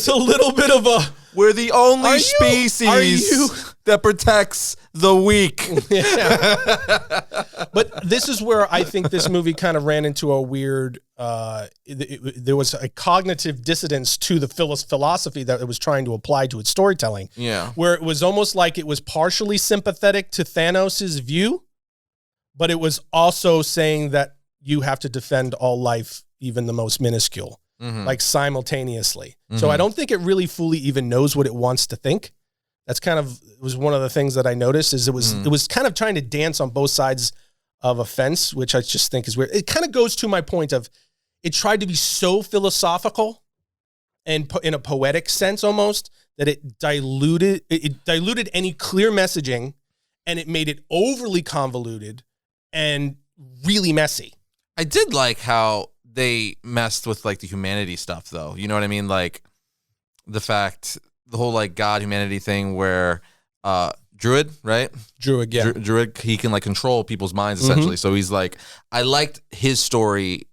a little bit of a... We're the only species that protects the weak. Yeah. But this is where I think this movie kind of ran into a weird... there was a cognitive dissonance to the philosophy that it was trying to apply to its storytelling. Yeah. Where it was almost like it was partially sympathetic to Thanos' view, but it was also saying that you have to defend all life, even the most minuscule, like simultaneously. So I don't think it really fully even knows what it wants to think. That's was one of the things that I noticed is it was kind of trying to dance on both sides of a fence, which I just think is weird. It kind of goes to my point of it tried to be so philosophical and in a poetic sense almost that it diluted any clear messaging, and it made it overly convoluted and really messy. I did like how they messed with like the humanity stuff though. You know what I mean? Like the whole like God humanity thing where Druid, right? Druid, yeah. Druid, he can like control people's minds essentially. So he's like, I liked his story.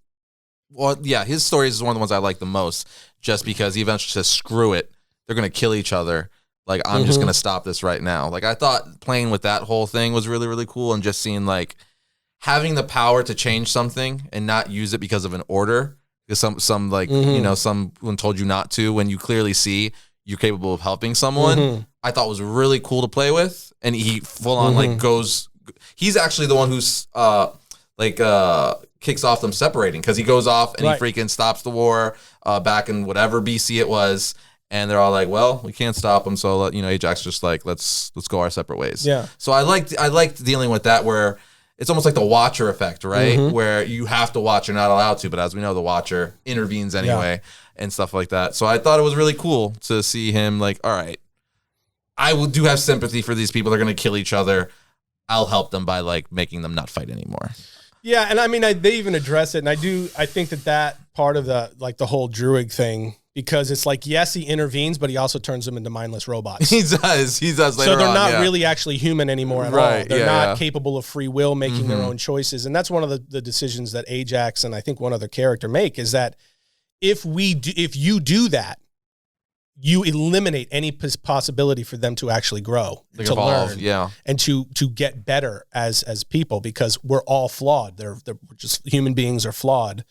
Well, yeah, his story is one of the ones I like the most just because he eventually says, screw it. They're going to kill each other. Like, I'm just going to stop this right now. Like, I thought playing with that whole thing was really, really cool. And just seeing like, having the power to change something and not use it because of an order, because some like someone told you not to, when you clearly see you're capable of helping someone, I thought was really cool to play with. And he full on like goes. He's actually the one who's kicks off them separating because he goes off and he freaking stops the war back in whatever BC it was. And they're all like, well, we can't stop them. So Ajax just like let's go our separate ways. Yeah. So I liked dealing with that where. It's almost like the Watcher effect, right? Where you have to watch, you're not allowed to, but as we know, the Watcher intervenes anyway and stuff like that. So I thought it was really cool to see him like, all right, I do have sympathy for these people. They're going to kill each other. I'll help them by like making them not fight anymore. Yeah, and I mean, they even address it, and I think that part of the whole Druid thing, because it's like, yes, he intervenes, but he also turns them into mindless robots. He does later so they're not really actually human anymore at all. They're not capable of free will, making their own choices. And that's one of the decisions that Ajax and I think one other character make, is that if you do that, you eliminate any possibility for them to actually grow, to evolve, learn, and to get better as people, because we're all flawed. They're just human beings are flawed.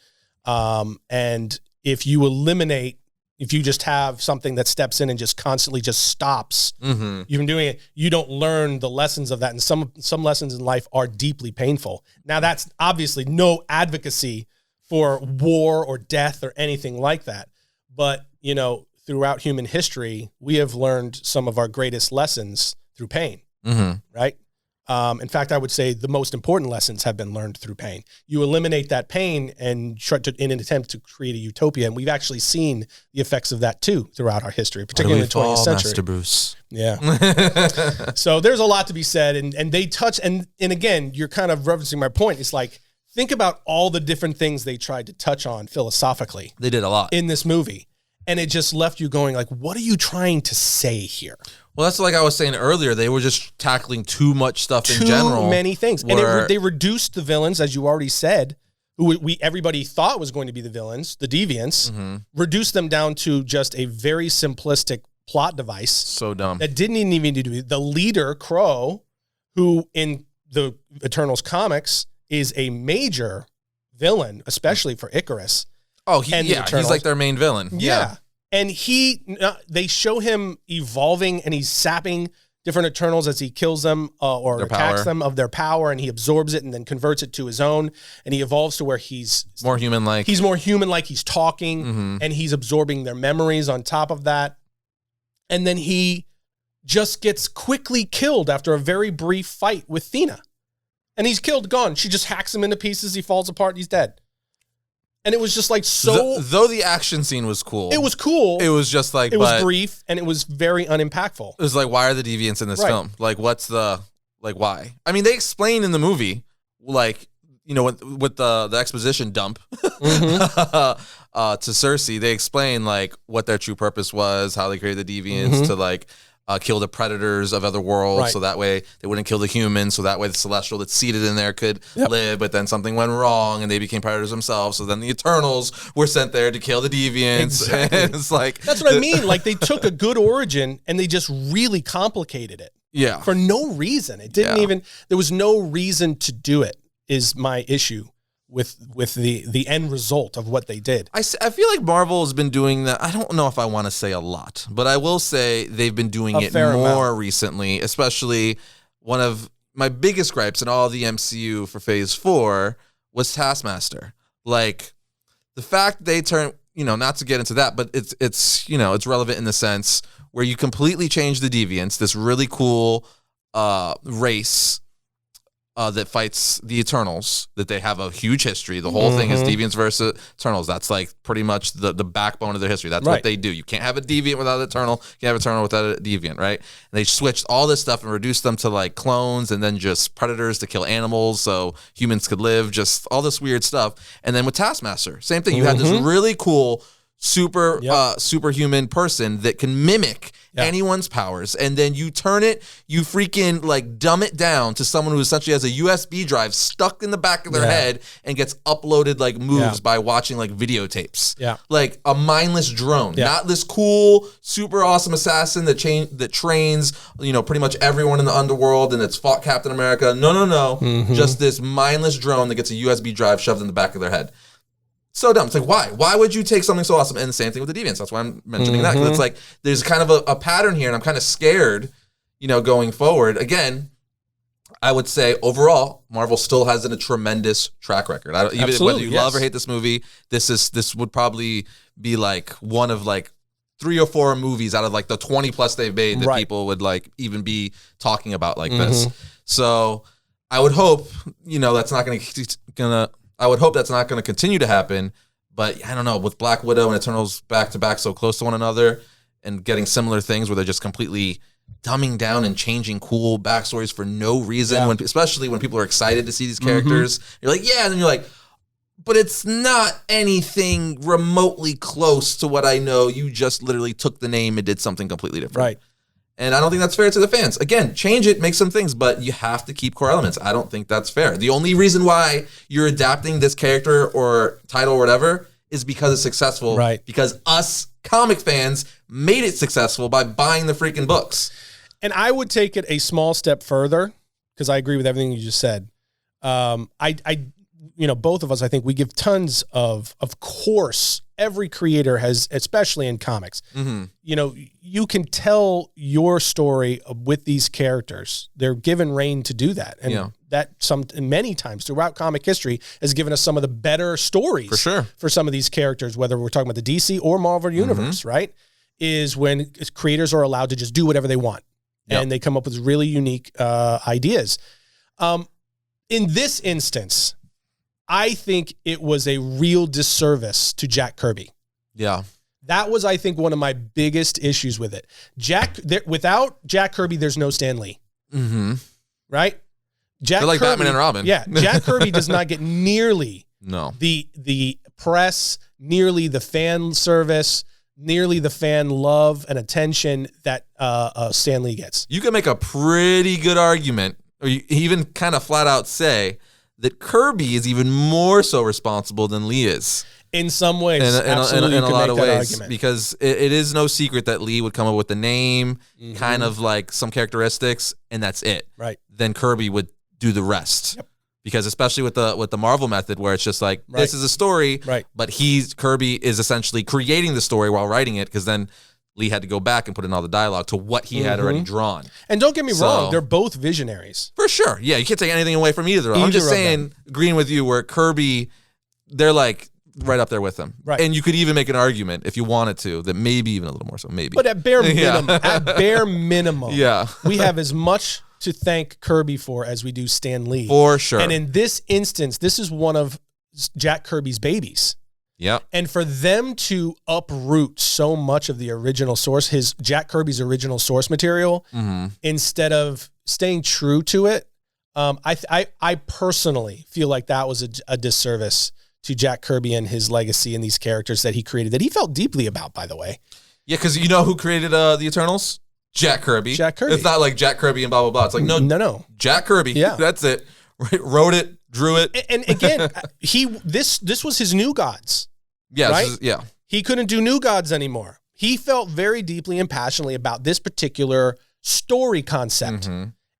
And if you just have something that steps in and just constantly just stops you from doing it, you don't learn the lessons of that. And some lessons in life are deeply painful. Now, that's obviously no advocacy for war or death or anything like that. But, you know, throughout human history, we have learned some of our greatest lessons through pain, right? In fact, I would say the most important lessons have been learned through pain. You eliminate that pain and try to, in an attempt to create a utopia. And we've actually seen the effects of that too throughout our history, particularly in the 20th century. Master Bruce. Yeah. So there's a lot to be said. And they touch, and again, you're kind of referencing my point. It's like, think about all the different things they tried to touch on philosophically. They did a lot in this movie. And it just left you going like, what are you trying to say here? Well, that's like I was saying earlier. They were just tackling too much stuff in general. Too many things. And they reduced the villains, as you already said, who everybody thought was going to be the villains, the deviants, reduced them down to just a very simplistic plot device. So dumb. That didn't even need to be. The leader, Crow, who in the Eternals comics is a major villain, especially for Icarus. Oh, he's like their main villain. Yeah. And they show him evolving and he's sapping different Eternals as he kills them or attacks them of their power, and he absorbs it and then converts it to his own. And he evolves to where he's more human-like. He's more human-like. He's talking and he's absorbing their memories on top of that. And then he just gets quickly killed after a very brief fight with Thena. And he's killed, gone. She just hacks him into pieces. He falls apart. He's dead. And it was just like though the action scene was cool. It was cool. It was just like... It was brief, and it was very unimpactful. It was like, why are the deviants in this film? Like, why? I mean, they explain in the movie, like, you know, with the exposition dump to Cersei, they explain, like, what their true purpose was, how they created the deviants to, like... kill the predators of other worlds, so that way they wouldn't kill the humans, so that way the celestial that's seated in there could live, but then something went wrong and they became predators themselves, so then the Eternals were sent there to kill the deviants. Exactly. And it's like... That's what I mean. Like, they took a good origin and they just really complicated it. Yeah. For no reason. It didn't even... There was no reason to do it, is my issue with the end result of what they did. I feel like Marvel has been doing that. I don't know if I want to say a lot, but I will say they've been doing it more recently, especially one of my biggest gripes in all the MCU for Phase 4 was Taskmaster. Like, the fact they turn, you know, not to get into that, but it's you know, it's relevant in the sense where you completely change the deviants, this really cool race that fights the Eternals, that they have a huge history. The whole thing is deviants versus Eternals. That's like pretty much the backbone of their history. That's what they do. You can't have a deviant without an Eternal. You can't have an Eternal without a deviant, right? And they switched all this stuff and reduced them to like clones and then just predators to kill animals so humans could live, just all this weird stuff. And then with Taskmaster, same thing. You had this really cool superhuman person that can mimic anyone's powers, and then you turn it, you freaking like dumb it down to someone who essentially has a USB drive stuck in the back of their head and gets uploaded like moves by watching like videotapes. Yeah, like a mindless drone, not this cool, super awesome assassin that trains, you know, pretty much everyone in the underworld and it's fought Captain America. No, just this mindless drone that gets a USB drive shoved in the back of their head. So dumb. It's like, why? Why would you take something so awesome? And the same thing with the deviants. That's why I'm mentioning that. Because it's like, there's kind of a pattern here, and I'm kind of scared, you know, going forward. Again, I would say overall, Marvel still has a tremendous track record. Even whether you love or hate this movie, this would probably be like one of like 3 or 4 movies out of like the 20 plus they've made that people would like even be talking about like this. So I would hope, you know, that's not gonna I would hope that's not going to continue to happen, but I don't know, with Black Widow and Eternals back to back so close to one another and getting similar things where they're just completely dumbing down and changing cool backstories for no reason, especially when people are excited to see these characters. You're like, yeah, and then you're like, but it's not anything remotely close to what I know. You just literally took the name and did something completely different. Right. And I don't think that's fair to the fans. Again, change it, make some things, but you have to keep core elements. I don't think that's fair. The only reason why you're adapting this character or title or whatever is because it's successful. Right. Because us comic fans made it successful by buying the freaking books. And I would take it a small step further, because I agree with everything you just said. You know, both of us, I think we give tons of course, every creator has, especially in comics, Mm-hmm. you know, you can tell your story with these characters. They're given reign to do that. And that many times throughout comic history has given us some of the better stories For sure. for some of these characters, whether we're talking about the DC or Marvel universe, right? Is when creators are allowed to just do whatever they want. And they come up with really unique ideas. In this instance, I think it was a real disservice to Jack Kirby. Yeah. That was, I think, one of my biggest issues with it. Without Jack Kirby, there's no Stan Lee. Mm-hmm. Right? They're like Kirby, Batman and Robin. Yeah. Jack Kirby does not get nearly the press, nearly the fan service, nearly the fan love and attention that Stan Lee gets. You can make a pretty good argument, or you even kind of flat out say that Kirby is even more so responsible than Lee is. In some ways, in a lot of ways, argument. because it is no secret that Lee would come up with the name, kind of like some characteristics, and that's it. Right. Then Kirby would do the rest. Yep. Because especially with the Marvel method, where it's just like, this is a story, but Kirby is essentially creating the story while writing it, because then Lee had to go back and put in all the dialogue to what he had already drawn. And don't get me wrong, they're both visionaries. For sure. Yeah, you can't take anything away from either. I'm just saying, agreeing with you, where Kirby, they're like right up there with him. Right. And you could even make an argument, if you wanted to, that maybe even a little more so, maybe. But at bare minimum, we have as much to thank Kirby for as we do Stan Lee. For sure. And in this instance, this is one of Jack Kirby's babies. Yeah. And for them to uproot so much of the original source, Jack Kirby's original source material, instead of staying true to it, I personally feel like that was a disservice to Jack Kirby and his legacy and these characters that he created, that he felt deeply about, by the way. Yeah, because you know who created the Eternals? Jack Kirby. Jack Kirby. It's not like Jack Kirby and blah, blah, blah. It's like, no. Jack Kirby. Yeah. That's it. Wrote it, drew it. And again, this was his New Gods. Yeah. Right? He couldn't do New Gods anymore. He felt very deeply and passionately about this particular story concept.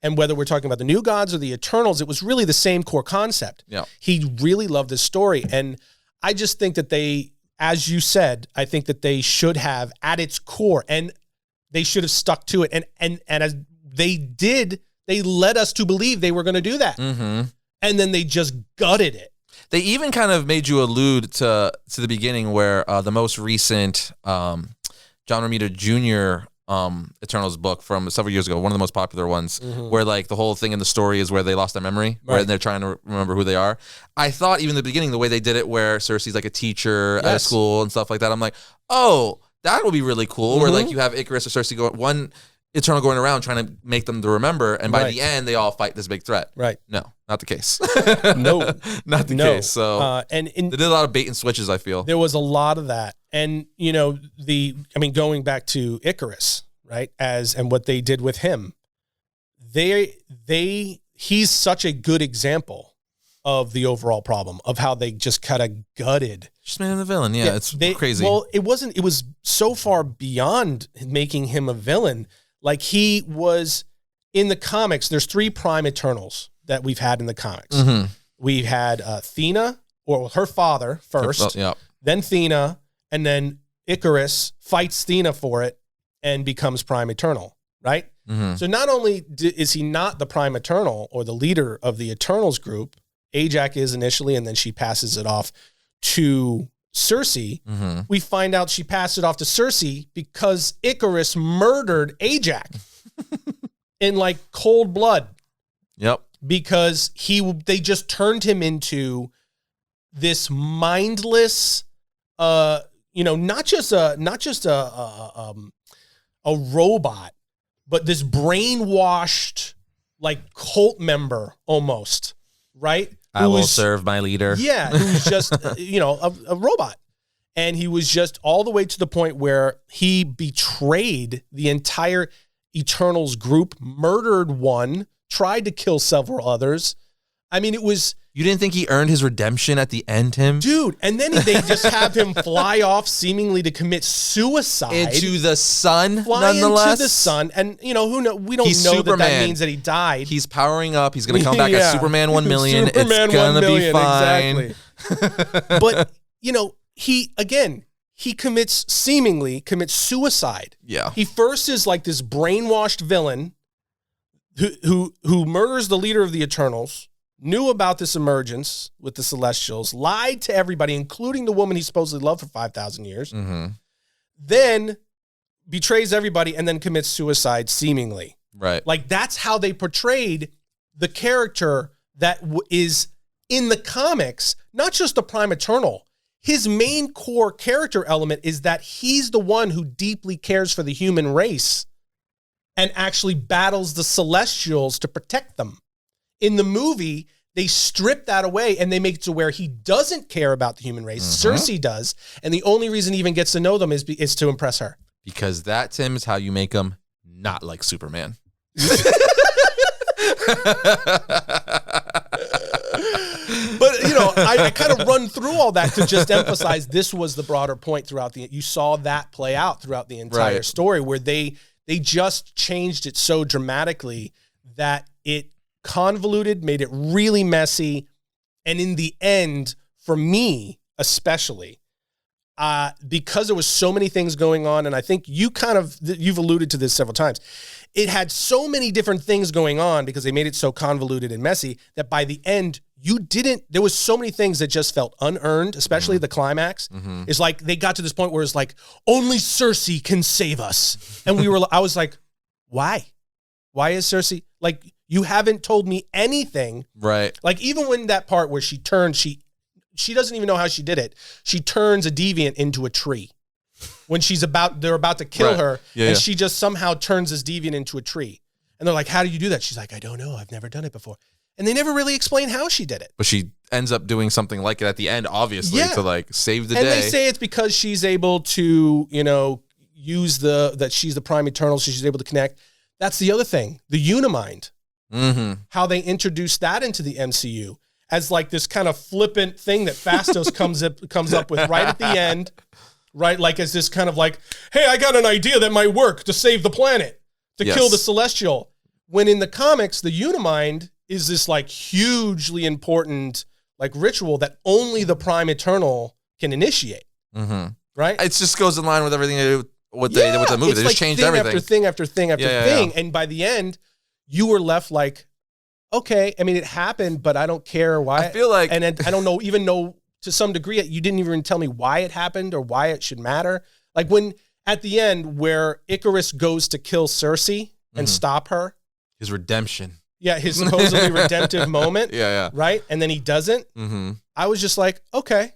And whether we're talking about the New Gods or the Eternals, it was really the same core concept. Yeah. He really loved this story. And I just think that they, as you said, I think that they should have, at its core, and they should have stuck to it. And as they did, they led us to believe they were going to do that. And then they just gutted it. They even kind of made you allude to the beginning, where the most recent John Romita Jr. Eternals book from several years ago, one of the most popular ones, where like the whole thing in the story is where they lost their memory, where they're trying to remember who they are. I thought even in the beginning, the way they did it, where Cersei's like a teacher at a school and stuff like that, I'm like, oh, that would be really cool. Where like you have Icarus or Cersei one Eternal going around trying to make them to remember, and by the end they all fight this big threat. Right? No, not the case. No, not the case. So and they did a lot of bait and switches, I feel. There was a lot of that, and you know going back to Icarus, right? And what they did with him, he's such a good example of the overall problem of how they just kind of gutted. Just made him the villain. Yeah, it's crazy. Well, it was so far beyond making him a villain. Like, he was in the comics, there's 3 Prime Eternals that we've had in the comics. We had Thena, or her father first, then Thena, and then Icarus fights Thena for it and becomes Prime Eternal, right? So not only is he not the Prime Eternal or the leader of the Eternals group, Ajax is initially, and then she passes it off to Cersei. We find out she passed it off to Cersei because Icarus murdered Ajax in like cold blood. Yep. Because they just turned him into this mindless, not just a robot, but this brainwashed like cult member almost, right? I will serve my leader. Yeah, who's just, a robot. And he was just all the way to the point where he betrayed the entire Eternals group, murdered one, tried to kill several others. I mean, it was... You didn't think he earned his redemption at the end, Tim? Dude, and then they just have him fly off seemingly to commit suicide. Into the sun, fly nonetheless. Into the sun. And, we don't know that means that he died. He's powering up. He's going to come back as Superman 1 million. Superman, it's going to be fine. Exactly. But, he, again, he seemingly commits suicide. Yeah. He first is like this brainwashed villain who murders the leader of the Eternals, knew about this emergence with the Celestials, lied to everybody, including the woman he supposedly loved for 5,000 years, then betrays everybody and then commits suicide seemingly. Right. Like, that's how they portrayed the character that is in the comics, not just the Prime Eternal. His main core character element is that he's the one who deeply cares for the human race and actually battles the Celestials to protect them. In the movie, they strip that away and they make it to where he doesn't care about the human race. Cersei does. And the only reason he even gets to know them is to impress her. Because that, Tim, is how you make them not like Superman. But, you know, I kind of run through all that to just emphasize this was the broader point throughout you saw that play out throughout the entire story, where they just changed it so dramatically that it convoluted, made it really messy. And in the end, for me, especially, because there was so many things going on, and I think you've alluded to this several times, it had so many different things going on because they made it so convoluted and messy that by the end, there was so many things that just felt unearned, especially the climax. It's like they got to this point where it's like, only Cersei can save us. And I was like, why? Why is Cersei? Like, you haven't told me anything. Right. Like, even when that part where she turned, she doesn't even know how she did it. She turns a deviant into a tree. When they're about to kill her, and she just somehow turns this deviant into a tree. And they're like, how do you do that? She's like, I don't know. I've never done it before. And they never really explain how she did it. But she ends up doing something like it at the end, obviously, to like save the day. And they say it's because she's able to, you know, use that she's the Prime Eternal, so she's able to connect. That's the other thing, the Unimind. How they introduced that into the MCU as like this kind of flippant thing that Phastos comes up with right at the end. Right, like as this kind of like, hey, I got an idea that might work to save the planet, to kill the Celestial. When in the comics, the Unimind is this like hugely important like ritual that only the Prime Eternal can initiate. Right? It just goes in line with everything they do, what they did with the movie. They just changed everything. After thing after thing after thing. And by the end, you were left like, okay, I mean, it happened, but I don't care why. I feel like... And I don't even know... To some degree, you didn't even tell me why it happened or why it should matter. Like when at the end where Icarus goes to kill Cersei and stop her. His redemption. Yeah, his supposedly redemptive moment. Yeah. Right? And then he doesn't. I was just like, okay.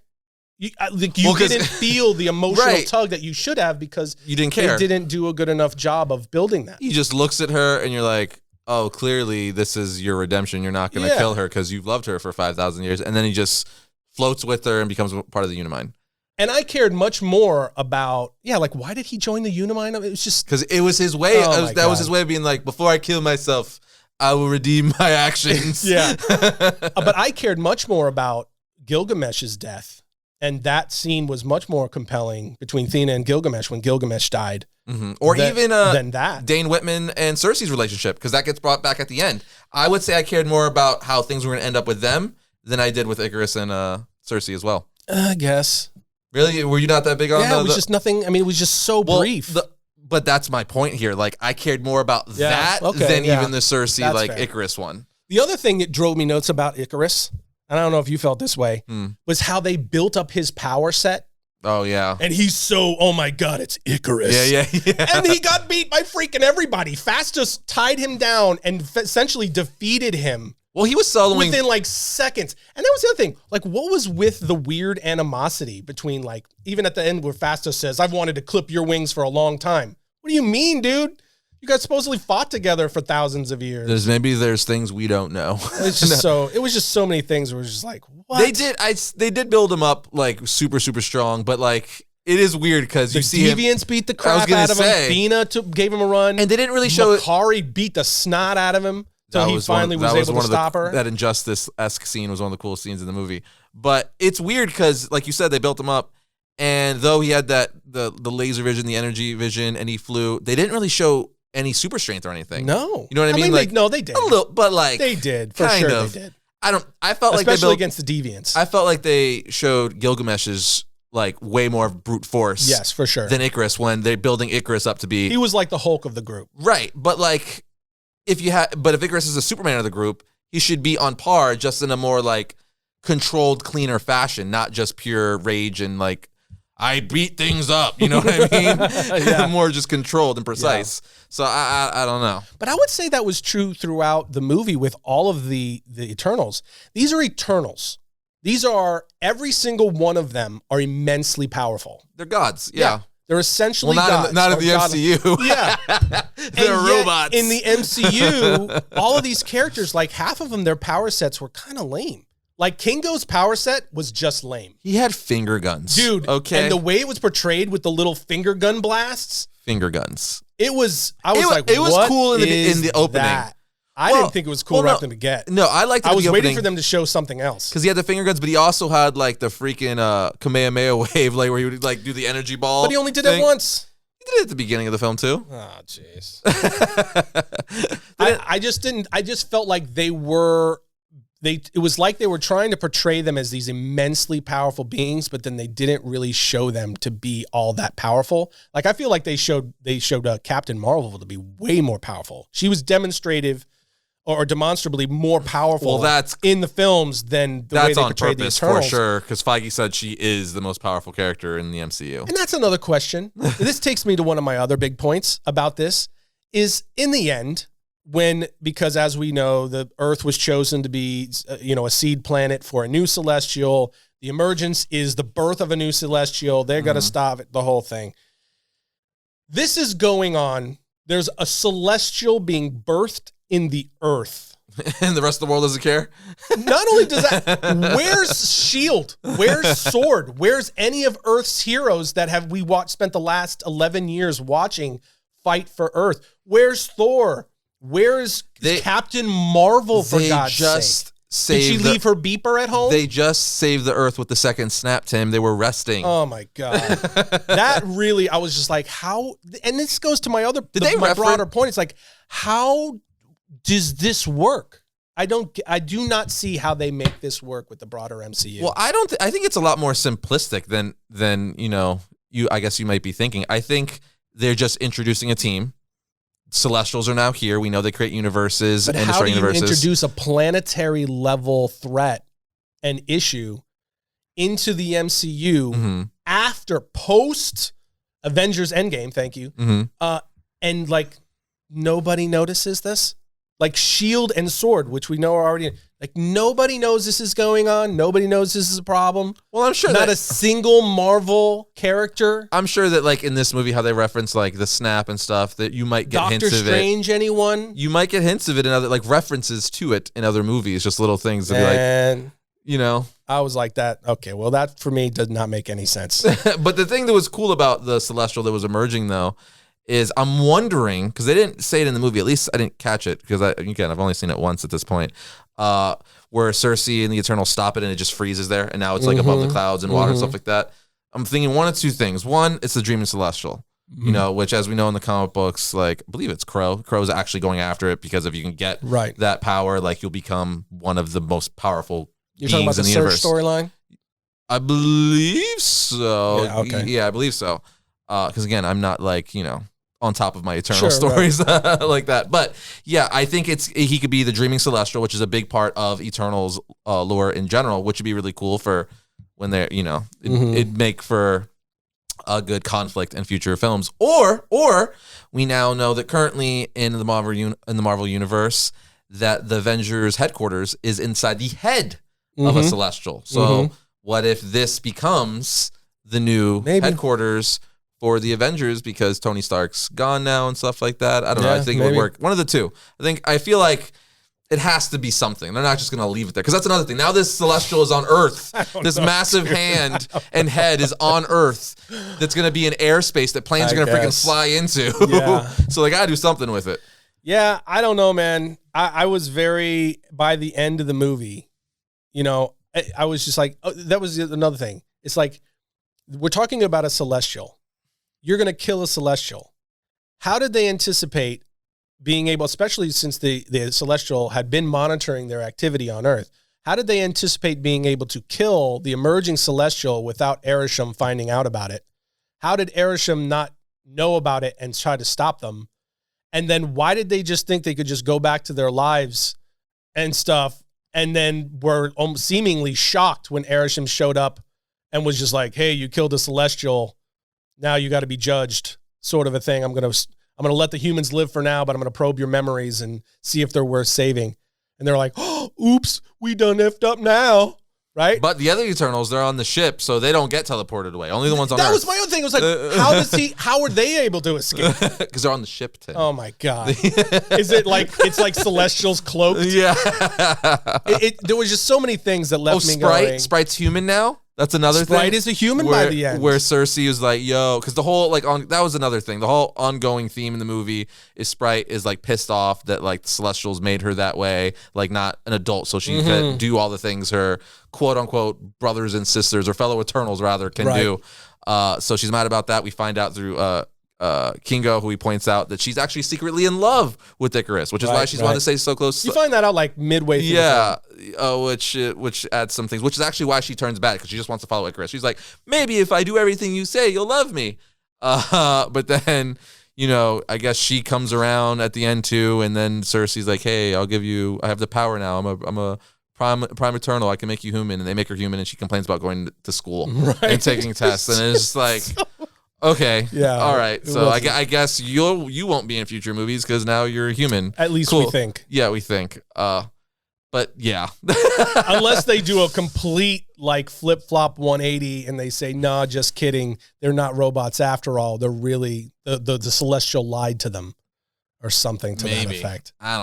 You didn't feel the emotional tug that you should have because you didn't care. They didn't do a good enough job of building that. He just looks at her and you're like, oh, clearly this is your redemption. You're not going to kill her because you've loved her for 5,000 years. And then he just... floats with her and becomes part of the Unimind. And I cared much more about, like, why did he join the Unimind? It was just... Because it was his way. That was his way of being like, before I kill myself, I will redeem my actions. But I cared much more about Gilgamesh's death. And that scene was much more compelling between Athena and Gilgamesh when Gilgamesh died. Or even than that. Dane Whitman and Cersei's relationship, because that gets brought back at the end. I would say I cared more about how things were going to end up with them than I did with Icarus and Cersei as well. I guess. Really? Were you not that big on that? Yeah, it was just nothing. I mean, it was just so brief. But that's my point here. Like, I cared more about that than even the Cersei, fair. Icarus one. The other thing that drove me nuts about Icarus, and I don't know if you felt this way, was how they built up his power set. Oh, yeah. And he's so, oh my God, it's Icarus. Yeah. And he got beat by freaking everybody. Phastos tied him down and essentially defeated him. Well, he was soloing within like seconds. And that was the other thing. Like, what was with the weird animosity between, like, even at the end where Phastos says, I've wanted to clip your wings for a long time. What do you mean, dude? You guys supposedly fought together for thousands of years. There's things we don't know. It's just it was just so many things where it was just like, what? They did build him up like super, super strong, but like it is weird because you see Deviants beat the crap out of him. Athena gave him a run. And they didn't really show Makari beat the snot out of him. So he finally was able to stop her. That Injustice-esque scene was one of the coolest scenes in the movie. But it's weird because, like you said, they built him up. And though he had the laser vision, the energy vision, and he flew, they didn't really show any super strength or anything. No. You know what I mean? Like, they did. A little, but like... They did. For sure they did. I felt like especially against the Deviants. I felt like they showed Gilgamesh's like way more brute force. Yes, for sure. Than Icarus when they're building Icarus up to be. He was like the Hulk of the group. Right. But like if Icarus is a Superman of the group, he should be on par, just in a more like controlled, cleaner fashion, not just pure rage and like I beat things up. You know what I mean? More just controlled and precise. Yeah. So I don't know. But I would say that was true throughout the movie with all of the Eternals. These are Eternals. These are, every single one of them are immensely powerful. They're gods. Yeah. They're essentially gods. Not in the MCU. Yeah. They're robots. In the MCU, all of these characters, like half of them, their power sets were kind of lame. Like Kingo's power set was just lame. He had finger guns. Dude. Okay. And the way it was portrayed with the little finger gun blasts. Finger guns. It was cool in the opening. That? I didn't think it was cool enough to get. No, I liked it. I was waiting for them to show something else. Because he had the finger guns, but he also had like the freaking Kamehameha wave, like where he would like do the energy ball. But he only did that once. He did it at the beginning of the film too. Oh, jeez. I just felt like it was like they were trying to portray them as these immensely powerful beings, but then they didn't really show them to be all that powerful. Like I feel like they showed Captain Marvel to be way more powerful. She was demonstrative or demonstrably more powerful in the films than the way they portrayed the Eternals. That's on purpose, for sure, because Feige said she is the most powerful character in the MCU. And that's another question. This takes me to one of my other big points about this, is in the end, because as we know, the Earth was chosen to be, a seed planet for a new celestial. The emergence is the birth of a new celestial. They're going to stop it, the whole thing. This is going on. There's a celestial being birthed in the Earth. And the rest of the world doesn't care? Not only does that, where's S.H.I.E.L.D.? Where's S.W.O.R.D.? Where's any of Earth's heroes that spent the last 11 years watching fight for Earth? Where's Thor? Where's Captain Marvel, for God's sake? Did she leave her beeper at home? They just saved the Earth with the second snap, Tim. They were resting. Oh, my God. That really, I was just like, how? And this goes to my broader point. It's like, how does this work? I do not see how they make this work with the broader MCU. Well, I think it's a lot more simplistic than I guess you might be thinking. I think they're just introducing a team. Celestials are now here. We know they create universes and destroy universes. How do you introduce a planetary level threat and issue into the MCU after post Avengers Endgame? Thank you. And like nobody notices this. Like S.H.I.E.L.D. and S.W.O.R.D., which we know are already, like nobody knows this is going on. Nobody knows this is a problem. Well, I'm sure not a single Marvel character. I'm sure that like in this movie, how they reference like the snap and stuff, that you might get hints of it. Doctor Strange, anyone? You might get hints of it in other, like references to it in other movies, just little things that be like, I was like that. Okay, well that for me does not make any sense. But the thing that was cool about the Celestial that was emerging though, is I'm wondering, because they didn't say it in the movie, at least I didn't catch it, because I've only seen it once at this point, where Cersei and the Eternals stop it and it just freezes there, and now it's like above the clouds and water and stuff like that. I'm thinking one of two things. One, it's the Dreaming Celestial, which as we know in the comic books, like I believe it's Crow. Crow's actually going after it because if you can get that power, like you'll become one of the most powerful beings in the universe. You're talking about the Surge storyline? I believe so. Yeah, okay. Yeah, I believe so. Because again, I'm not like, on top of my Eternal stories like that. But yeah, I think he could be the Dreaming Celestial, which is a big part of Eternal's lore in general, which would be really cool for when they're, it'd make for a good conflict in future films. Or we now know that currently in the Marvel universe that the Avengers headquarters is inside the head of a Celestial. So what if this becomes the new headquarters for the Avengers because Tony Stark's gone now and stuff like that? I don't know. I think it would work. One of the two. I feel like it has to be something. They're not just going to leave it there. Because that's another thing. Now this Celestial is on Earth. This massive hand and head is on Earth. That's going to be in airspace that planes are going to freaking fly into. Yeah. So they got to do something with it. Yeah, I don't know, man. I was by the end of the movie, I was just like, that was another thing. It's like, we're talking about a Celestial. You're going to kill a Celestial. How did they anticipate being able, especially since the Celestial had been monitoring their activity on Earth, how did they anticipate being able to kill the emerging Celestial without Arishem finding out about it? How did Arishem not know about it and try to stop them? And then why did they just think they could just go back to their lives and stuff, and then were seemingly shocked when Arishem showed up and was just like, hey, you killed a Celestial, now you got to be judged, sort of a thing. I'm going to let the humans live for now, but I'm going to probe your memories and see if they're worth saving. And they're like, oh, oops, we done effed up now. Right? But the other Eternals, they're on the ship, so they don't get teleported away. Only the ones on Earth. That was my own thing. It was like, how are they able to escape? Because they're on the ship, Tim. Oh my God. Is it like, it's like Celestials cloaked? Yeah. There was just so many things that left me going. Sprite's human now? That's another thing. Sprite is a human by the end. Where Cersei was like, yo, because the whole, that was another thing. The whole ongoing theme in the movie is Sprite is, pissed off that, the Celestials made her that way, not an adult, so she could do all the things her quote-unquote brothers and sisters, or fellow Eternals, rather, can do. So she's mad about that. We find out through Kingo, who he points out that she's actually secretly in love with Icarus, which is why she's wanted to stay so close. You find that out midway through the film. Which adds some things, which is actually why she turns bad, because she just wants to follow Icarus. She's like, maybe if I do everything you say, you'll love me. But then, I guess she comes around at the end too, and then Cersei's like, hey, I have the power now. I'm a prime Eternal. I can make you human. And they make her human, and she complains about going to school and taking tests. And it's just like, okay. Yeah. All right. So I guess you won't be in future movies because now you're a human. At least we think. Yeah, we think. But yeah. Unless they do a complete flip-flop 180 and they say, nah, just kidding. They're not robots after all. They're really the Celestial lied to them or something to that effect. I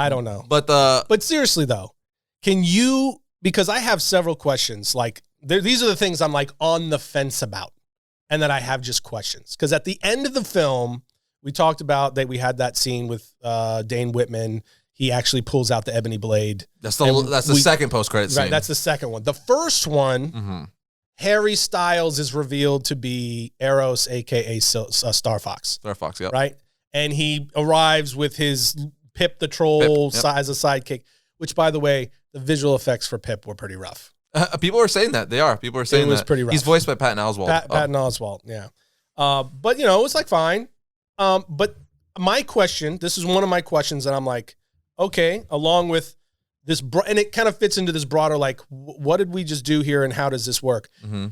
don't know. But seriously though, because I have several questions, these are the things I'm on the fence about. And that I have just questions. Because at the end of the film, we talked about that we had that scene with Dane Whitman. He actually pulls out the ebony blade. That's the second post-credit scene. Right, that's the second one. The first one, Harry Styles is revealed to be Eros, a.k.a. Star Fox. Star Fox, yeah. Right? And he arrives with his Pip the Troll as a sidekick, which, by the way, the visual effects for Pip were pretty rough. People are saying that. They are. People are saying that. It was pretty rough. He's voiced by Patton Oswalt. Patton Oswalt, yeah. But, it was fine. But my question, this is one of my questions that I'm like, okay, along with this, and it kind of fits into this broader, what did we just do here and how does this work? Mm-hmm.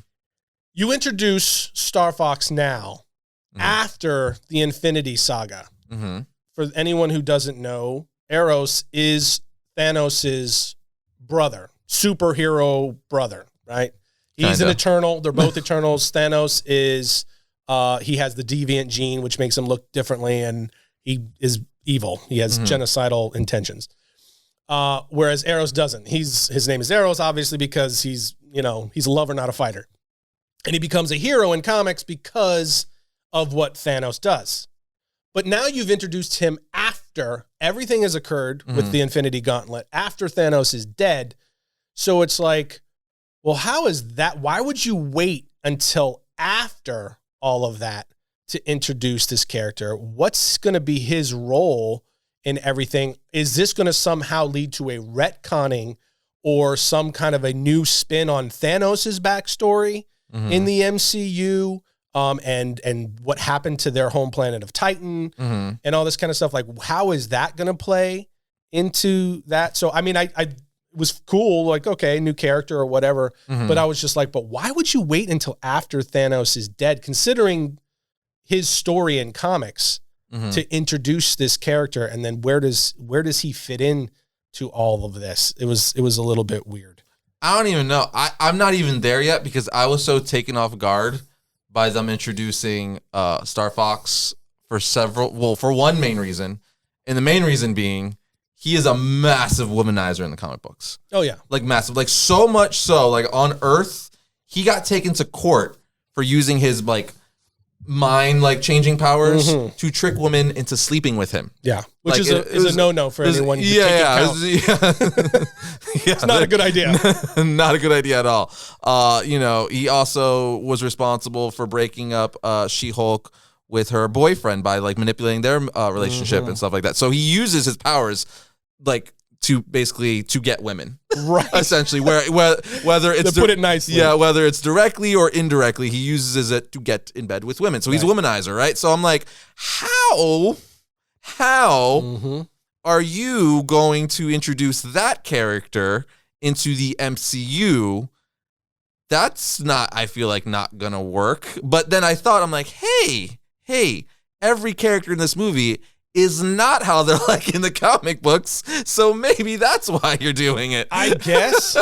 You introduce Star Fox now after the Infinity Saga. Mm-hmm. For anyone who doesn't know, Eros is Thanos' brother. Superhero brother, right? He's an Eternal. They're both Eternals. Thanos is, he has the deviant gene, which makes him look differently, and he is evil. He has genocidal intentions. Whereas Eros doesn't. His name is Eros, obviously, because he's a lover, not a fighter. And he becomes a hero in comics because of what Thanos does. But now you've introduced him after everything has occurred with the Infinity Gauntlet, after Thanos is dead. So it's well, how is that? Why would you wait until after all of that to introduce this character? What's going to be his role in everything? Is this going to somehow lead to a retconning or some kind of a new spin on Thanos' backstory in the MCU? And what happened to their home planet of Titan and all this kind of stuff? How is that going to play into that? So, I was cool, okay, new character or whatever. But I was just but why would you wait until after Thanos is dead, considering his story in comics, to introduce this character? And then where does he fit in to all of this? It was a little bit weird. I don't even know. I'm not even there yet because I was so taken off guard by them introducing Star Fox for one main reason. And the main reason being, he is a massive womanizer in the comic books. Oh, yeah. Massive. So much so, on Earth, he got taken to court for using his, mind, changing powers to trick women into sleeping with him. Yeah. Which is a no-no for anyone. It's not a good idea. Not a good idea at all. He also was responsible for breaking up She-Hulk with her boyfriend by, manipulating their relationship and stuff like that. So he uses his powers to get women, right? Essentially, whether it's to put it nicely, whether it's directly or indirectly, he uses it to get in bed with women. So he's a womanizer, right? So I'm like, how are you going to introduce that character into the MCU? That's not, I feel like, not gonna work. But then I thought, I'm like, hey, every character in this movie is not how they're like in the comic books, so maybe that's why you're doing it. I guess.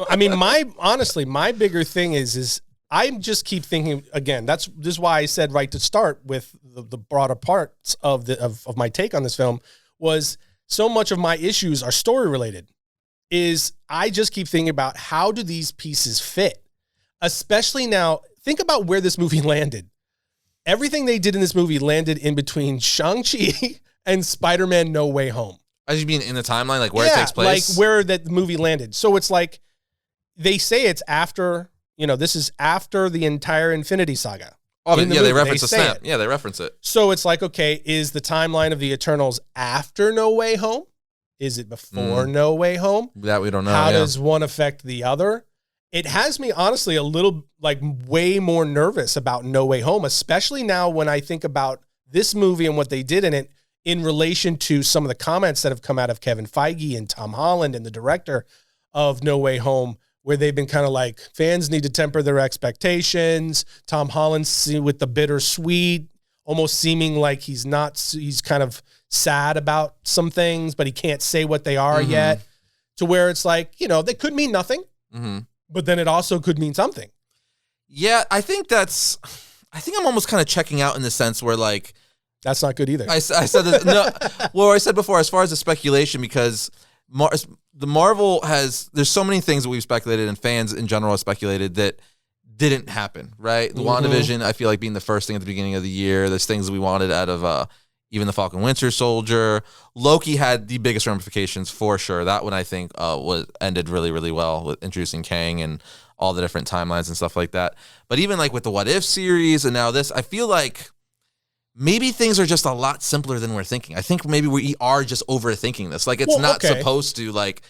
I mean, my bigger thing is I just keep thinking, again, this is why I said right to start with the broader parts of my take on this film was so much of my issues are story related. Is I just keep thinking about how do these pieces fit? Especially now, think about where this movie landed. Everything they did in this movie landed in between Shang-Chi and Spider-Man No Way Home. As you mean in the timeline, like where it takes place? Like where that movie landed. So it's like, they say it's after, this is after the entire Infinity Saga. Oh, yeah, they reference a snap. Yeah, they reference it. So it's like, okay, is the timeline of the Eternals after No Way Home? Is it before No Way Home? That we don't know. How does one affect the other? It has me, honestly, a little, like, way more nervous about No Way Home, especially now when I think about this movie and what they did in it in relation to some of the comments that have come out of Kevin Feige and Tom Holland and the director of No Way Home, where they've been kind of like, fans need to temper their expectations. Tom Holland with the bittersweet, almost seeming like he's kind of sad about some things, but he can't say what they are yet, to where it's like, they could mean nothing. But then it also could mean something. Yeah, I think I'm almost kind of checking out in the sense where, like, that's not good either. I said this, no. Well, I said before, as far as the speculation, because the Marvel there's so many things that we've speculated and fans in general have speculated that didn't happen, right? The WandaVision, I feel like being the first thing at the beginning of the year. There's things we wanted out of even the Falcon Winter Soldier. Loki had the biggest ramifications for sure. That one I think ended really, really well with introducing Kang and all the different timelines and stuff like that. But even like with the What If series and now this, I feel like maybe things are just a lot simpler than we're thinking. I think maybe we are just overthinking this. Like it's not supposed to like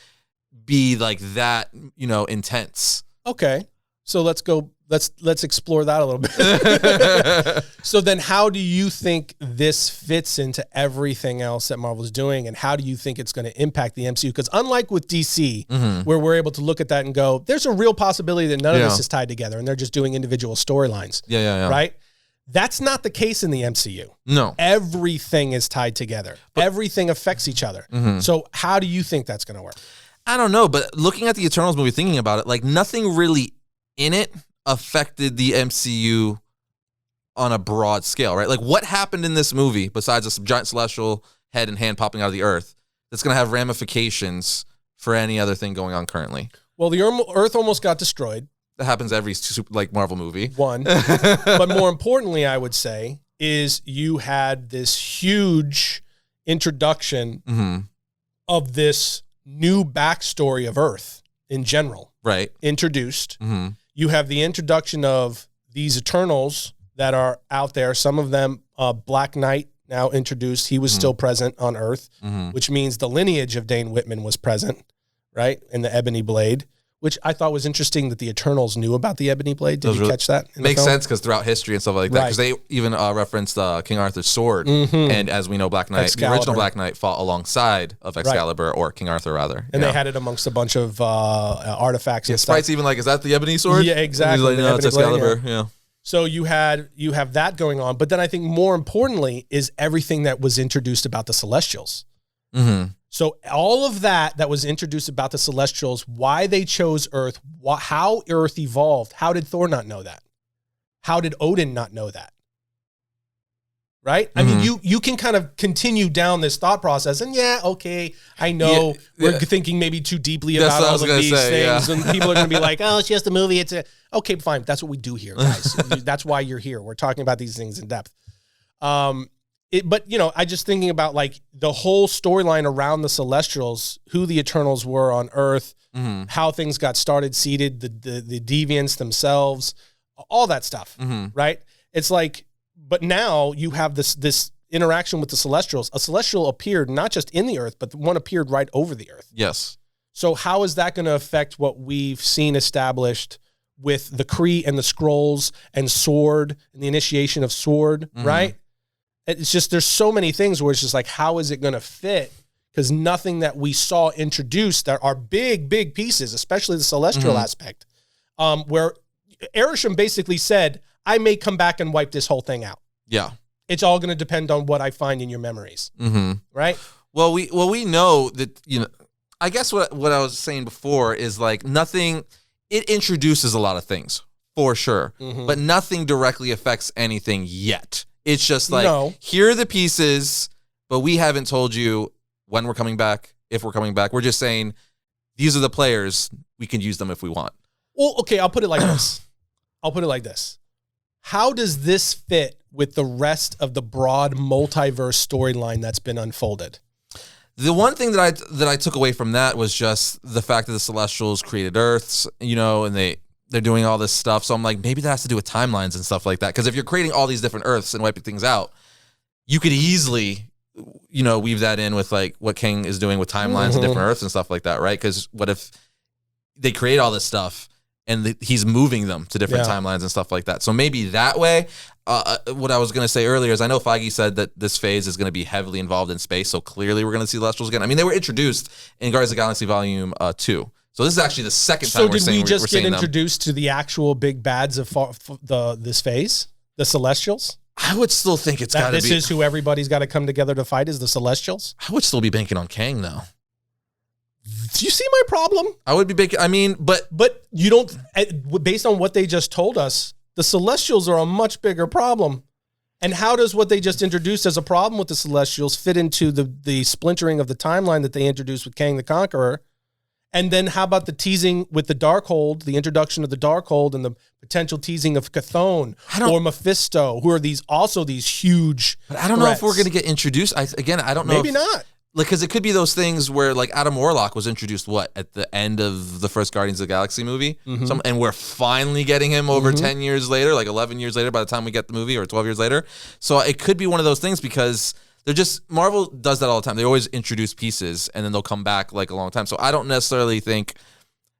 be like that, intense. Okay. So let's explore that a little bit. So then how do you think this fits into everything else that Marvel's doing, and how do you think it's going to impact the MCU? Because unlike with DC, where we're able to look at that and go, there's a real possibility that none of this is tied together and they're just doing individual storylines. Yeah. Right? That's not the case in the MCU. No. Everything is tied together. Everything affects each other. So how do you think that's going to work? I don't know, but looking at the Eternals movie, thinking about it, like nothing really in it affected the MCU on a broad scale, right? Like what happened in this movie besides a giant celestial head and hand popping out of the earth that's going to have ramifications for any other thing going on currently? Well, the Earth almost got destroyed. That happens every Marvel movie. One. But more importantly, I would say, is you had this huge introduction of this new backstory of Earth in general. Right. Introduced. You have the introduction of these Eternals that are out there. Some of them, Black Knight now introduced. He was still present on Earth, which means the lineage of Dane Whitman was present, right? In the Ebony Blade, which I thought was interesting that the Eternals knew about the Ebony Blade. Did you catch that? Makes sense because throughout history and stuff like that, because they even referenced King Arthur's sword. And as we know, Black Knight, the original Black Knight fought alongside of Excalibur, or King Arthur rather. And they had it amongst a bunch of artifacts and stuff. Sprite's even like, is that the Ebony sword? Yeah, exactly. He's like, no, it's Excalibur. Yeah. So you have that going on. But then I think more importantly is everything that was introduced about the Celestials. So all of that was introduced about the Celestials, why they chose Earth, how Earth evolved. How did Thor not know that? How did Odin not know that? Right? I mean, you can kind of continue down this thought process and I know we're thinking maybe too deeply about all of these things and people are going to be like, oh, it's just a movie. Okay, fine. That's what we do here, guys. That's why you're here. We're talking about these things in depth. But I just thinking about like the whole storyline around the Celestials, who the Eternals were on Earth, how things got started, seeded, the deviants themselves, all that stuff, right? It's like, but now you have this interaction with the Celestials, a Celestial appeared not just in the Earth, but one appeared right over the Earth. Yes. So how is that going to affect what we've seen established with the Kree and the Skrulls and Sword and the initiation of Sword, right? It's just, there's so many things where it's just like, how is it going to fit? Because nothing that we saw introduced that are big, big pieces, especially the Celestial aspect, where Arishem basically said, I may come back and wipe this whole thing out. Yeah. It's all going to depend on what I find in your memories. Right? Well, we know that, you know, I guess what I was saying before is like nothing, it introduces a lot of things for sure, but nothing directly affects anything yet. It's just like, here are the pieces, but we haven't told you when we're coming back, if we're coming back. We're just saying, these are the players. We can use them if we want. Well, okay, I'll put it like this. How does this fit with the rest of the broad multiverse storyline that's been unfolded? The one thing that I took away from that was just the fact that the Celestials created Earths, you know, and they're doing all this stuff. So I'm like, maybe that has to do with timelines and stuff like that. Because if you're creating all these different Earths and wiping things out, you could easily, you know, weave that in with like what King is doing with timelines and different Earths and stuff like that, right? Because what if they create all this stuff and he's moving them to different timelines and stuff like that? So maybe that way. What I was going to say earlier is I know Feige said that this phase is going to be heavily involved in space, so clearly we're going to see Celestials again. I mean, they were introduced in Guardians of the Galaxy Volume 2. So this is actually the second time we're seeing them. So did we just get introduced to the actual big bads of this phase? The Celestials? I would still think it's got to be... This is who everybody's got to come together to fight, is the Celestials? I would still be banking on Kang, though. Do you see my problem? I would be banking... I mean, but you don't... Based on what they just told us, the Celestials are a much bigger problem. And how does what they just introduced as a problem with the Celestials fit into the splintering of the timeline that they introduced with Kang the Conqueror? And then how about the teasing with the Darkhold, the introduction of the Darkhold and the potential teasing of Chthon or Mephisto, who are these huge But I don't know if we're going to get introduced. I don't know. Maybe not. Like, because it could be those things where, like, Adam Warlock was introduced, at the end of the first Guardians of the Galaxy movie? And we're finally getting him over 10 years later, like 11 years later by the time we get the movie, or 12 years later. So it could be one of those things because they're just, Marvel does that all the time. They always introduce pieces, and then they'll come back, like, a long time. So I don't necessarily think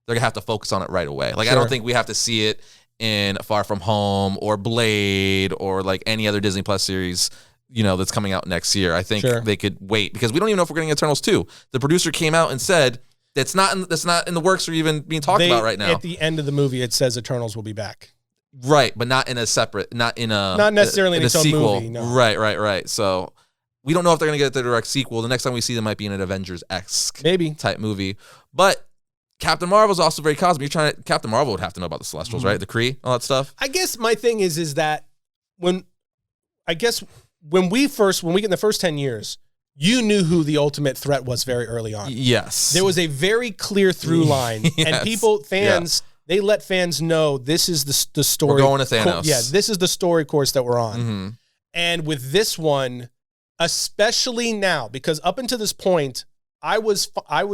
they're going to have to focus on it right away. Like, I don't think we have to see it in Far From Home or Blade or, like, any other Disney Plus series, you know, that's coming out next year. I think they could wait because we don't even know if we're getting Eternals 2. The producer came out and said that's not in the works or even being talked about right now. At the end of the movie, it says Eternals will be back. Right, but not necessarily in a sequel. Movie, no. Right. So we don't know if they're going to get the direct sequel. The next time we see them might be in an Avengers-esque type movie. But Captain Marvel's also very cosmic. Captain Marvel would have to know about the Celestials, right? The Kree, all that stuff. I guess my thing is that when we get in the first 10 years, you knew who the ultimate threat was very early on. Yes. There was a very clear through line. And fans, they let fans know this is the story. We're going to Thanos. This is the story course that we're on. And with this one, especially now, because up until this point, I was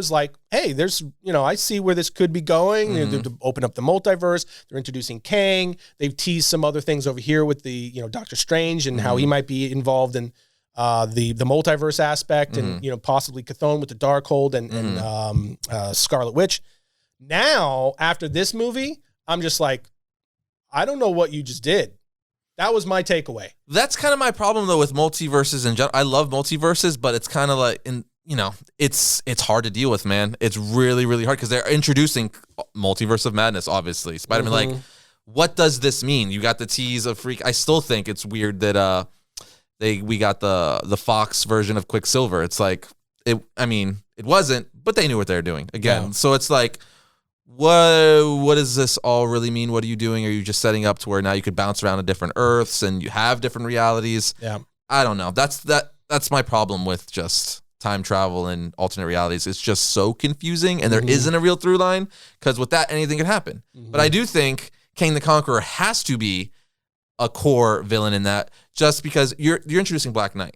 like, hey, there's, I see where this could be going. They're to open up the multiverse. They're introducing Kang. They've teased some other things over here with the, Doctor Strange and how he might be involved in the multiverse aspect and, possibly Chthon with the Darkhold and Scarlet Witch. Now, after this movie, I'm just like, I don't know what you just did. That was my takeaway. That's kind of my problem, though, with multiverses in general. I love multiverses, but it's kind of like, it's hard to deal with, man. It's really, really hard because they're introducing Multiverse of Madness, obviously. Spider-Man, like, what does this mean? You got the tease of Freak. I still think it's weird that we got the Fox version of Quicksilver. It's like, it wasn't, but they knew what they were doing. Again, so it's like, what does this all really mean? What are you doing? Are you just setting up to where now you could bounce around to different Earths and you have different realities? Yeah. I don't know. That's my problem with just time travel and alternate realities. It's just so confusing, and there isn't a real through line because with that, anything could happen. But I do think Kang the Conqueror has to be a core villain in that, just because you're introducing Black Knight.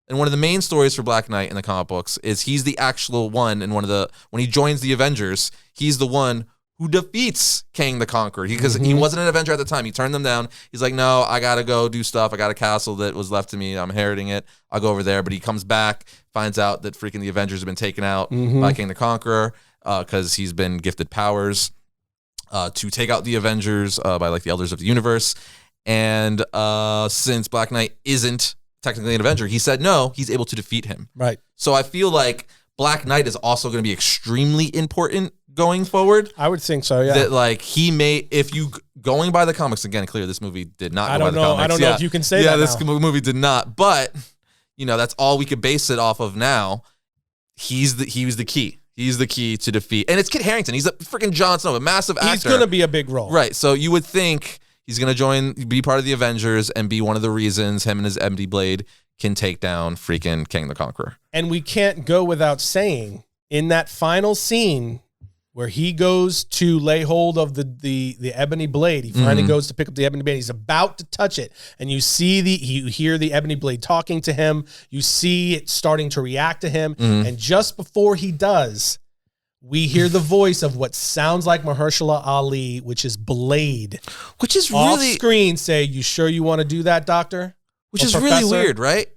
And one of the main stories for Black Knight in the comic books is he's the actual one, and when he joins the Avengers, he's the one who defeats Kang the Conqueror. Because he wasn't an Avenger at the time. He turned them down. He's like, no, I got to go do stuff. I got a castle that was left to me. I'm inheriting it. I'll go over there. But he comes back, finds out that freaking the Avengers have been taken out by Kang the Conqueror because he's been gifted powers to take out the Avengers by like the Elders of the Universe. And since Black Knight isn't technically an Avenger, he said no, he's able to defeat him. Right. So I feel like Black Knight is also going to be extremely important going forward. I would think so, yeah. That like he may, if you going by the comics, again, clearly this movie did not go by the comics. I don't know if you can say that. Yeah, this movie did not. But you know, that's all we could base it off of now. He was the key. He's the key to defeat. And it's Kit Harington. He's a freaking Jon Snow, a massive actor. He's going to be a big role. Right. So you would think he's going to be part of the Avengers and be one of the reasons him and his empty blade can take down freaking Kang the Conqueror. And we can't go without saying, in that final scene where he goes to lay hold of the ebony blade, he finally goes to pick up the ebony blade. He's about to touch it, and you hear the ebony blade talking to him. You see it starting to react to him, and just before he does, we hear the voice of what sounds like Mahershala Ali, which is Blade, which is off really screen. Say, "You sure you want to do that, Doctor?" Which is really weird, right?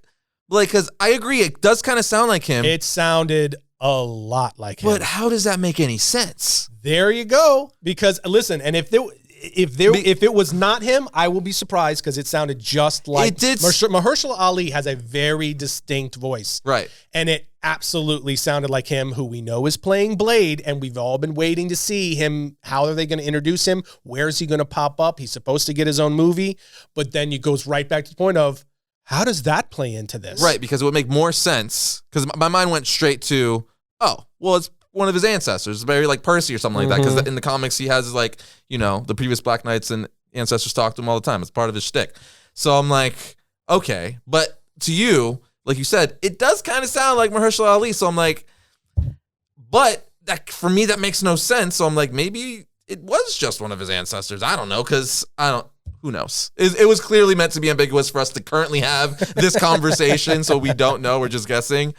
Like, because I agree, it does kind of sound like him. It sounded a lot like him. But how does that make any sense? There you go. Because listen, and if it was not him, I will be surprised because it sounded just like it did. Mahershala Ali has a very distinct voice, right? And it absolutely sounded like him, who we know is playing Blade, and we've all been waiting to see him. How are they going to introduce him? Where is he going to pop up? He's supposed to get his own movie, but then it goes right back to the point of, how does that play into this? Right, because it would make more sense. Because my mind went straight to, oh, well, it's one of his ancestors, very like Percy or something like that. Because in the comics, he has like, you know, the previous Black Knights and ancestors talk to him all the time. It's part of his shtick. So I'm like, okay. But to you, like you said, it does kind of sound like Mahershala Ali. So I'm like, but that for me, that makes no sense. So I'm like, maybe it was just one of his ancestors. I don't know, because who knows? It was clearly meant to be ambiguous for us to currently have this conversation, so we don't know. We're just guessing.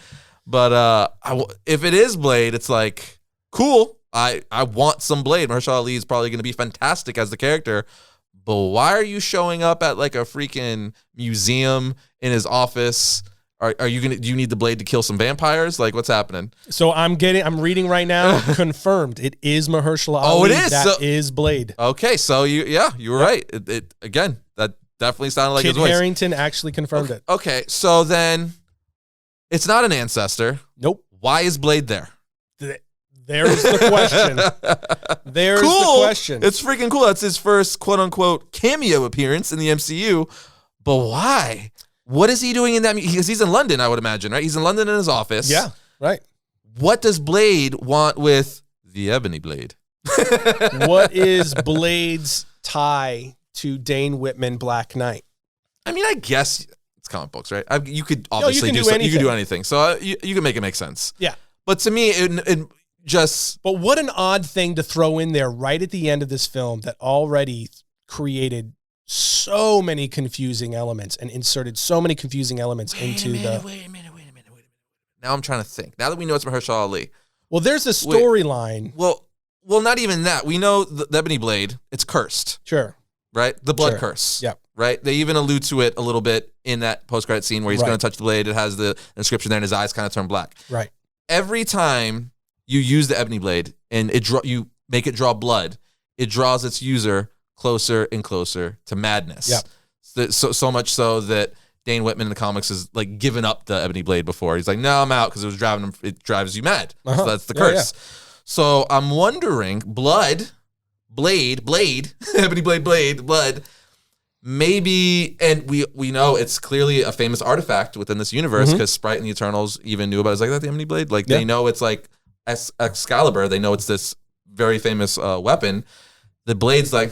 But if it is Blade, it's like, cool. I want some Blade. Mahershala Ali is probably going to be fantastic as the character. But why are you showing up at like a freaking museum in his office? Do you need the Blade to kill some vampires? Like, what's happening? So I'm reading right now, confirmed. It is Mahershala Ali. Oh, it is? That is Blade. Okay, so you were right. It again, that definitely sounded like his voice. Kit Harington actually confirmed it. Okay, so then it's not an ancestor. Nope. Why is Blade there? There's the question. There's the question. It's freaking cool. That's his first quote-unquote cameo appearance in the MCU. But why? What is he doing in that? Because he's in London, I would imagine, right? He's in London in his office. Yeah, right. What does Blade want with the Ebony Blade? What is Blade's tie to Dane Whitman Black Knight? I mean, I guess it's comic books, right? You could obviously do something. You could do anything. So you can make it make sense. Yeah. But to me, it just... But what an odd thing to throw in there right at the end of this film that already created so many confusing elements and inserted so many confusing elements into the... Wait a minute. Now I'm trying to think. Now that we know it's Mahershala Ali. Well, there's a storyline. Well, not even that. We know the Ebony Blade, it's cursed. Sure. Right? The blood curse. Yep. Right? They even allude to it a little bit in that post-credit scene where he's going to touch the blade. It has the inscription there and his eyes kind of turn black. Right. Every time you use the Ebony Blade and you make it draw blood, it draws its user closer and closer to madness. Yep. So much so that Dane Whitman in the comics has like given up the Ebony Blade before. He's like, no, I'm out because it drives you mad. So that's the curse. Yeah. So I'm wondering, blade, Ebony Blade, blood. Maybe, and we know it's clearly a famous artifact within this universe because Sprite and the Eternals even knew about it. It's like that the Ebony Blade. Like they know it's like Excalibur. They know it's this very famous weapon. The Blade's like,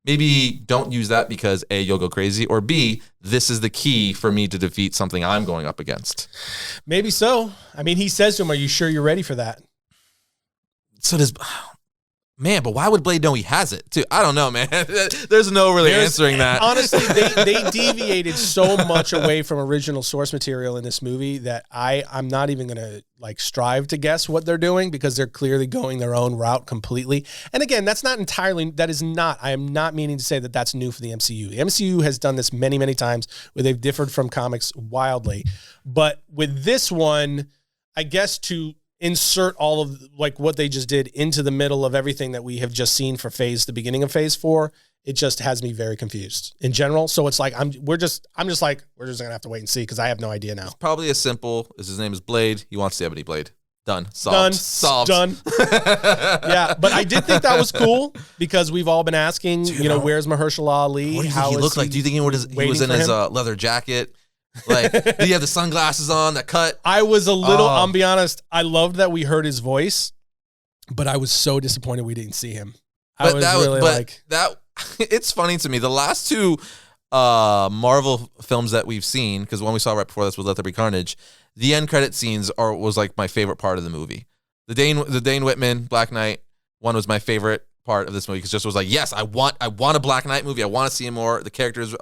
maybe don't use that because A, you'll go crazy, or B, this is the key for me to defeat something I'm going up against. Maybe so. I mean, he says to him, "Are you sure you're ready for that?" So does Man, but why would Blade know he has it, too? I don't know, man. There's no really answering that. Honestly, they deviated so much away from original source material in this movie that I'm not even going to like strive to guess what they're doing, because they're clearly going their own route completely. And again, I am not meaning to say that that's new for the MCU. The MCU has done this many, many times where they've differed from comics wildly. But with this one, I guess to insert all of like what they just did into the middle of everything that we have just seen for the beginning of phase 4, it just has me very confused in general. So it's like, we're just gonna have to wait and see, because I have no idea now. It's probably as simple as his name is Blade. He wants the Ebony Blade. Done. Solved. Done. Yeah, but I did think that was cool, because we've all been asking, where's Mahershala Ali? What do you think he looked like? Do you think he was in his leather jacket? Like, did he have the sunglasses on, that cut? I was a little, I'll be honest, I loved that we heard his voice, but I was so disappointed we didn't see him. It's funny to me. The last two Marvel films that we've seen, because one we saw right before this was Let There Be Carnage, the end credit scenes was like my favorite part of the movie. The Dane Whitman Black Knight one was my favorite part of this movie, because just was like, yes, I want a Black Knight movie. I want to see him more. The character is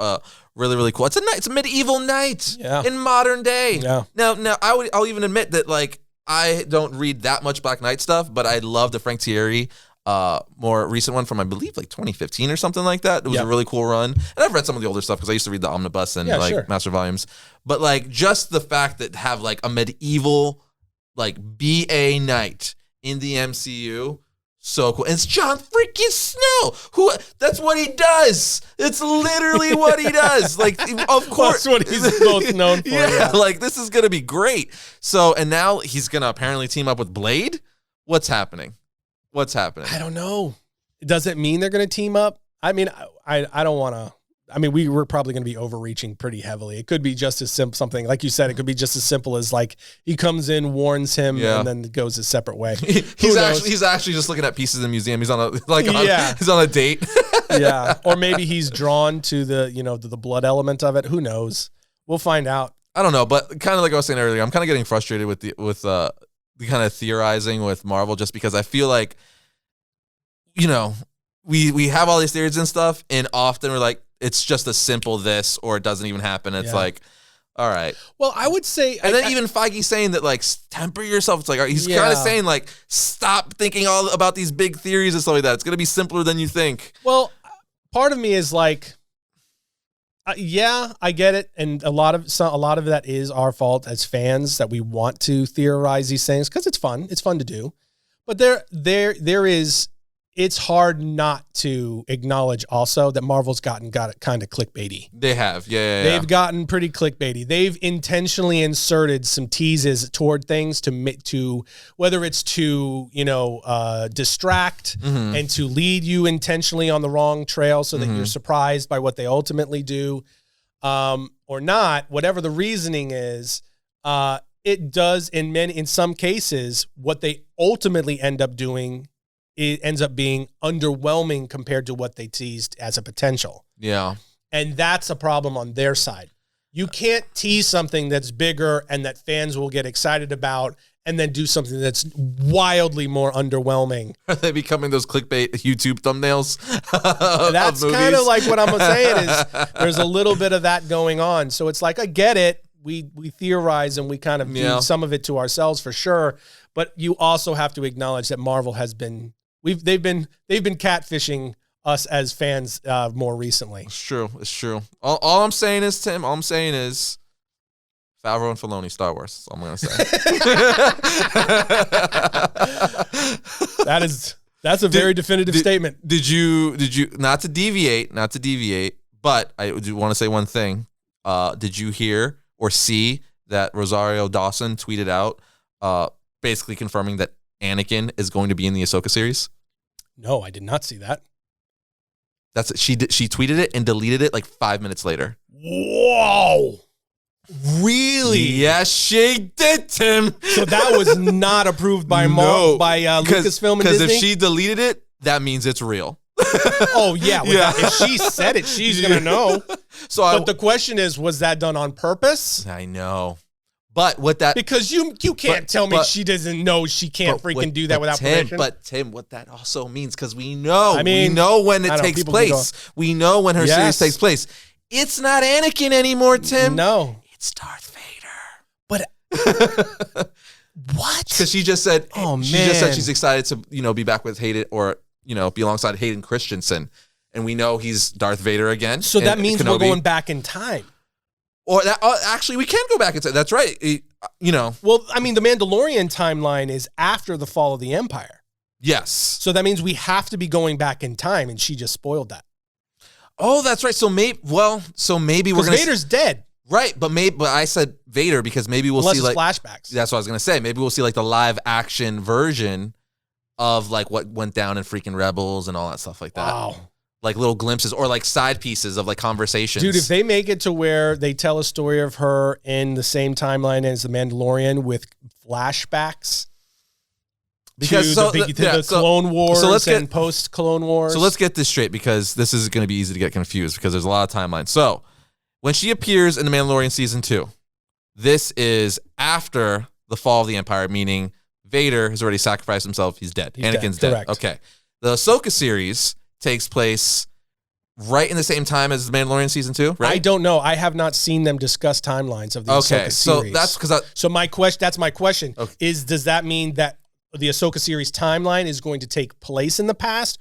really, really cool. It's a medieval knight in modern day. Yeah. Now I'll even admit that, like, I don't read that much Black Knight stuff, but I love the Frank Thierry more recent one from, I believe, like 2015 or something like that. It was a really cool run. And I've read some of the older stuff, because I used to read the Omnibus and Master Volumes. But like, just the fact that have like a medieval like BA knight in the MCU, so cool. And it's Jon freaking Snow. That's what he does. It's literally what he does. Like, of course. That's what he's most known for. Yeah, like, this is going to be great. So, and now he's going to apparently team up with Blade. What's happening? I don't know. Does it mean they're going to team up? I mean, I don't want to. I mean, we're probably going to be overreaching pretty heavily. It could be just as simple, something like you said. It could be just as simple as like he comes in, warns him, and then goes a separate way. He's actually just looking at pieces in the museum. He's on a date. Yeah, or maybe he's drawn to the blood element of it. Who knows? We'll find out. I don't know, but kind of like I was saying earlier, I'm kind of getting frustrated with the kind of theorizing with Marvel, just because I feel like, we have all these theories and stuff, and often we're like, it's just a simple this, or it doesn't even happen. It's like, all right. Well, I would say, and then even Feige saying that, like, temper yourself. It's like, he's kind of saying, like, stop thinking all about these big theories and stuff like that. It's going to be simpler than you think. Well, part of me is like, I get it, and a lot of that is our fault as fans, that we want to theorize these things because it's fun. It's fun to do, but there is. It's hard not to acknowledge also that Marvel's got it kind of clickbaity. They have, They've gotten pretty clickbaity. They've intentionally inserted some teases toward things to whether it's to distract and to lead you intentionally on the wrong trail, so that you're surprised by what they ultimately do, or not. Whatever the reasoning is, it does in some cases what they ultimately end up doing. It ends up being underwhelming compared to what they teased as a potential. Yeah. And that's a problem on their side. You can't tease something that's bigger and that fans will get excited about, and then do something that's wildly more underwhelming. Are they becoming those clickbait YouTube thumbnails? That's kind of like what I'm saying is there's a little bit of that going on. So it's like, I get it. We theorize and we kind of do some of it to ourselves for sure. But you also have to acknowledge that Marvel has been, they've been catfishing us as fans more recently. It's true. All I'm saying is, Tim, Favreau and Filoni, Star Wars. That's all I'm going to say. That's a very definitive statement. Did you, not to deviate, but I do want to say one thing. Did you hear or see that Rosario Dawson tweeted out basically confirming that Anakin is going to be in the Ahsoka series? No, I did not see that. That's it. She tweeted it and deleted it like 5 minutes later. Whoa. Really? Yes, she did, Tim. So that was not approved by Lucasfilm and Disney? Because if she deleted it, that means it's real. Oh, yeah. If she said it, she's going to know. But the question is, was that done on purpose? I know. But what that because you can't tell me she doesn't know she can't freaking do that without permission. But Tim, what that also means, because we know when it takes place. We know when her series takes place. It's not Anakin anymore, Tim. No, it's Darth Vader. But what? Because she just said, she just said she's excited to be back with Hayden, or be alongside Hayden Christensen, and we know he's Darth Vader again. So that means Kenobi. We're going back in time. Or that, actually, we can go back and say that's right. Well, I mean, the Mandalorian timeline is after the fall of the Empire. Yes. So that means we have to be going back in time, and she just spoiled that. Oh, that's right. So maybe we're gonna. Vader's dead. Right, but I said Vader because maybe we'll see like flashbacks. That's what I was gonna say. Maybe we'll see like the live action version of like what went down in freaking Rebels and all that stuff like that. Wow. Like little glimpses or like side pieces of like conversations. Dude, if they make it to where they tell a story of her in the same timeline as the Mandalorian with flashbacks because the Clone Wars and post-Clone Wars. So let's get this straight, because this is going to be easy to get confused because there's a lot of timelines. So when she appears in The Mandalorian Season 2, this is after the fall of the Empire, meaning Vader has already sacrificed himself. He's dead. Anakin's dead. Correct. Okay. The Ahsoka series takes place right in the same time as The Mandalorian Season 2, right? I don't know. I have not seen them discuss timelines of the Ahsoka series. So that's because that's my question. Okay. Does that mean that the Ahsoka series timeline is going to take place in the past,